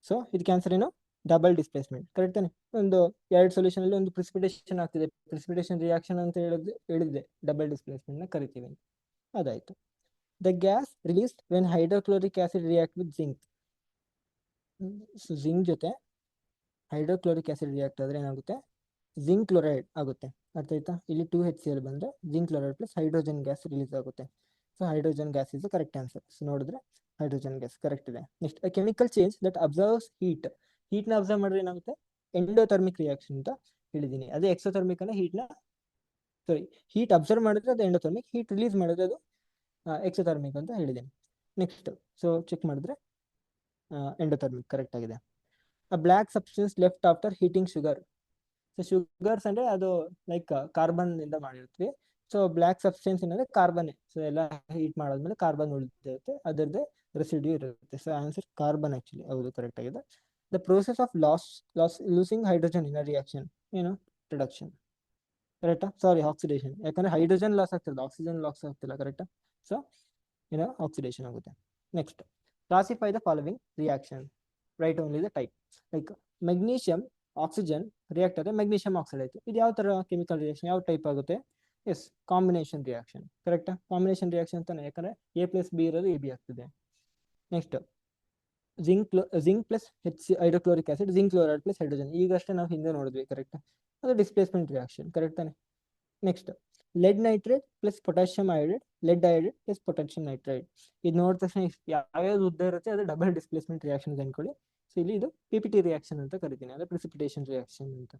ಸೊ ಇದಕ್ಕೆ ಆನ್ಸರ್ ಏನು, ಡಬಲ್ ಡಿಸ್ಪ್ಲೇಸ್ಮೆಂಟ್. ಕರೆಕ್ಟ್ ತಾನೆ? ಒಂದು ಎರಡು ಸೊಲ್ಯೂಷನ್ ಅಲ್ಲಿ ಒಂದು ಪ್ರಿಸಿಪಿಟೇಷನ್ ಆಗ್ತಿದೆ, ಪ್ರಿಸಿಪಿಟೇಷನ್ ರಿಯಾಕ್ಷನ್ ಅಂತ ಹೇಳಿದ್ರೆ ಡಬಲ್ ಡಿಸ್ಪ್ಲೇಸ್ಮೆಂಟ್ ನ ಕರಿತೀವಿ. ಅದಾಯ್ತು. The gas released when hydrochloric acid react with zinc. Zinc ಜೊತೆ ಹೈಡ್ರೋಕ್ಲೋರಿಕ್ ಆಸಿಡ್ ರಿಯಾಕ್ಟ್ ಆದ್ರೆ ಏನಾಗುತ್ತೆ, ಜಿಂಕ್ ಕ್ಲೋರೈಡ್ ಆಗುತ್ತೆ. ಅರ್ಥ ಆಯ್ತಾ? ಇಲ್ಲಿ 2HCl ಬಂದ್ರೆ zinc chloride plus hydrogen gas release ಆಗುತ್ತೆ. So hydrogen gas is the correct answer. So ನೋಡಿದ್ರೆ ಹೈಡ್ರೋಜನ್ ಗ್ಯಾಸ್ ಕರೆಕ್ಟ್ ಇದೆ. Next chemical change that absorbs heat. Heat ನ ಅಬ್ಸರ್ವ್ ಮಾಡಿದ್ರೆ ಏನಾಗುತ್ತೆ, ಎಂಡೋಥರ್ಮಿಕ್ ರಿಯಾಕ್ಷನ್ ಅಂತ ಹೇಳಿದೀನಿ. ಅದೇ ಎಕ್ಸೋಥರ್ಮಿಕ್ ಅಂದ್ರೆ ಹೀಟ್ ಅಬ್ಸರ್ವ್ ಮಾಡಿದ್ರೆ ಅದು ಎಂಡೋಥರ್ಮಿಕ್, ಹೀಟ್ ರಿಲೀಸ್ ಮಾಡಿದ್ರೆ ಅದು ಎಕ್ಸೋಥರ್ಮಿಕ್ ಅಂತ ಹೇಳಿದ್ದೀನಿ. ನೆಕ್ಸ್ಟ್ ಸೊ ಚೆಕ್ ಮಾಡಿದ್ರೆ ಎಂಡೋಥರ್ಮಿಕ್ ಕರೆಕ್ಟ್ ಆಗಿದೆ. Black substance left after heating sugar. So sugars ಅಂದ್ರೆ ಅದು ಲೈಕ್ ಕಾರ್ಬನ್ ಇಂದ ಮಾಡಿರ್ತೀವಿ. ಸೊ ಬ್ಲ್ಯಾಕ್ ಸಬ್ಸ್ಟೆನ್ಸ್ ಏನಂದ್ರೆ ಕಾರ್ಬನ್. ಸೊ ಎಲ್ಲ ಹೀಟ್ ಮಾಡಾದ್ಮೇಲೆ ಕಾರ್ಬನ್ ಉಳಿದಿರುತ್ತೆ, ಅದರದ್ದೇ ರೆಸಿಡ್ಯೂ ಇರುತ್ತೆ. So answer carbon actually. ಹೌದು, ಕರೆಕ್ಟ್ ಆಗಿದೆ. The process of losing hydrogen in reaction ಏನು, ರಿಡಕ್ಷನ್. ಕರೆಕ್ಟಾ? ಸಾರಿ, ಆಕ್ಸಿಡೇಷನ್. ಯಾಕಂದ್ರೆ ಹೈಡ್ರೋಜನ್ ಲಾಸ್ ಆಗ್ತಿರೋದು, ಆಕ್ಸಿಜನ್ ಲಾಸ್ ಆಗ್ತಿಲ್ಲ. ಕರೆಕ್ಟಾ? ಸೊ ಏನೋ ಆಕ್ಸಿಡೇಷನ್ ಆಗುತ್ತೆ. Next classify the following reaction, write only the type. Like magnesium oxygen react ಆದ್ರೆ ಮೆಗ್ನೀಷಿಯಂ ಆಕ್ಸೈಡ್ ಆಯ್ತು. ಇದು ಯಾವ ತರ ಕೆಮಿಕಲ್ ರಿಯಾಕ್ಷನ್, ಯಾವ ಟೈಪ್ ಆಗುತ್ತೆ? Yes, combination reaction. ಕರೆಕ್ಟಾ? ಕಾಂಬಿನೇಷನ್ ರಿಯಾಕ್ಷನ್ ಅಂತಾನೆ, ಯಾಕಂದ್ರೆ A+B ಇರೋದು AB ಆಗ್ತಿದೆ. Next zinc plus hydrochloric acid, zinc chloride plus hydrogen. ಈಗಷ್ಟೇ ನಾವು ಹಿಂದೆ ನೋಡಿದ್ವಿ. ಕರೆಕ್ಟ್? ಅದು ಡಿಸ್ಪ್ಲೇಸ್ಮೆಂಟ್ ರಿಯಾಕ್ಷನ್. ಕರೆಕ್ಟ್ ತಾನೆ? Next lead nitrate plus potassium iodide, lead iodide plus potassium nitride. ಇದು ನೋಡಿದ ತಕ್ಷಣ ಯಾವ್ಯಾವ್ದು ಉದ್ದ ಇರುತ್ತೆ ಅದು ಡಬಲ್ ಡಿಸ್ಪ್ಲೇಸ್ಮೆಂಟ್ ರಿಯಾಕ್ಷನ್ ಅನ್ಕೊಳ್ಳಿ. ಸೊ ಇಲ್ಲಿ ಇದು PPT ರಿಯಾಕ್ಷನ್ ಅಂತ ಕರಿತೀನಿ, ಅಂದ್ರೆ ಪ್ರಿಸಿಪಿಟೇಷನ್ ರಿಯಾಕ್ಷನ್ ಅಂತ.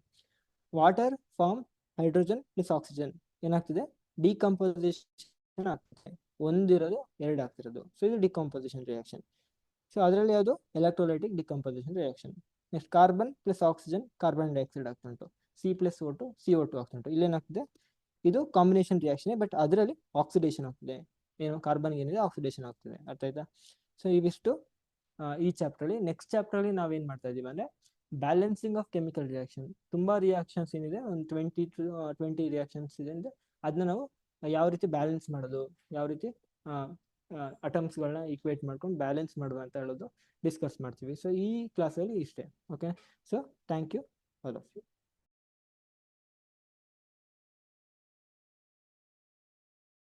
Water form hydrogen plus oxygen, ಏನಾಗ್ತಿದೆ, ಡಿಕಂಪೋಸಿಷನ್ ಆಗ್ತಿದೆ. ಒಂದಿರೋದು ಎರಡು ಆಗ್ತಿರೋದು. ಸೊ ಇದು ಡಿಕಂಪೋಸಿಷನ್ ರಿಯಾಕ್ಷನ್. ಸೊ ಅದರಲ್ಲಿ ಯಾವುದು, electrolytic decomposition reaction. Next carbon plus oxygen, carbon dioxide ಆಗ್ತಾ ಉಂಟು. C+O2 CO2 ಆಗ್ತಾ ಉಂಟು. ಇಲ್ಲೇನಾಗ್ತಿದೆ, ಇದು ಕಾಂಬಿನೇಷನ್ ರಿಯಾಕ್ಷನ್, ಬಟ್ ಅದರಲ್ಲಿ ಆಕ್ಸಿಡೇಷನ್ ಆಗ್ತಿದೆ. ಏನು, ಕಾರ್ಬನ್ ಏನಿದೆ ಆಕ್ಸಿಡೇಷನ್ ಆಗ್ತಿದೆ. ಅರ್ಥ ಆಯ್ತಾ? ಸೊ ಇವಿಷ್ಟು ಈ ಚಾಪ್ಟರ್ ಅಲ್ಲಿ. ನೆಕ್ಸ್ಟ್ ಚಾಪ್ಟರ್ ಅಲ್ಲಿ ನಾವೇನ್ ಮಾಡ್ತಾ ಇದೀವಿ ಅಂದ್ರೆ ಬ್ಯಾಲೆನ್ಸಿಂಗ್ ಆಫ್ ಕೆಮಿಕಲ್ ರಿಯಾಕ್ಷನ್. ತುಂಬಾ ರಿಯಾಕ್ಷನ್ಸ್ ಏನಿದೆ, ಒಂದು 20 ರಿಯಾಕ್ಷನ್ಸ್ ಇದೆ ಅಂದ್ರೆ ಅದನ್ನ ನಾವು ಯಾವ ರೀತಿ ಬ್ಯಾಲೆನ್ಸ್ ಮಾಡೋದು, ಯಾವ ರೀತಿ ಅಟಮ್ಸ್ ಗಳನ್ನ ಈಕ್ವೇಟ್ ಮಾಡ್ಕೊಂಡು ಬ್ಯಾಲೆನ್ಸ್ ಮಾಡುವ ಅಂತ ಹೇಳೋದು ಡಿಸ್ಕಸ್ ಮಾಡ್ತೀವಿ. ಸೊ ಈ ಕ್ಲಾಸಲ್ಲಿ ಇಷ್ಟೇ. Okay, so thank you all of you.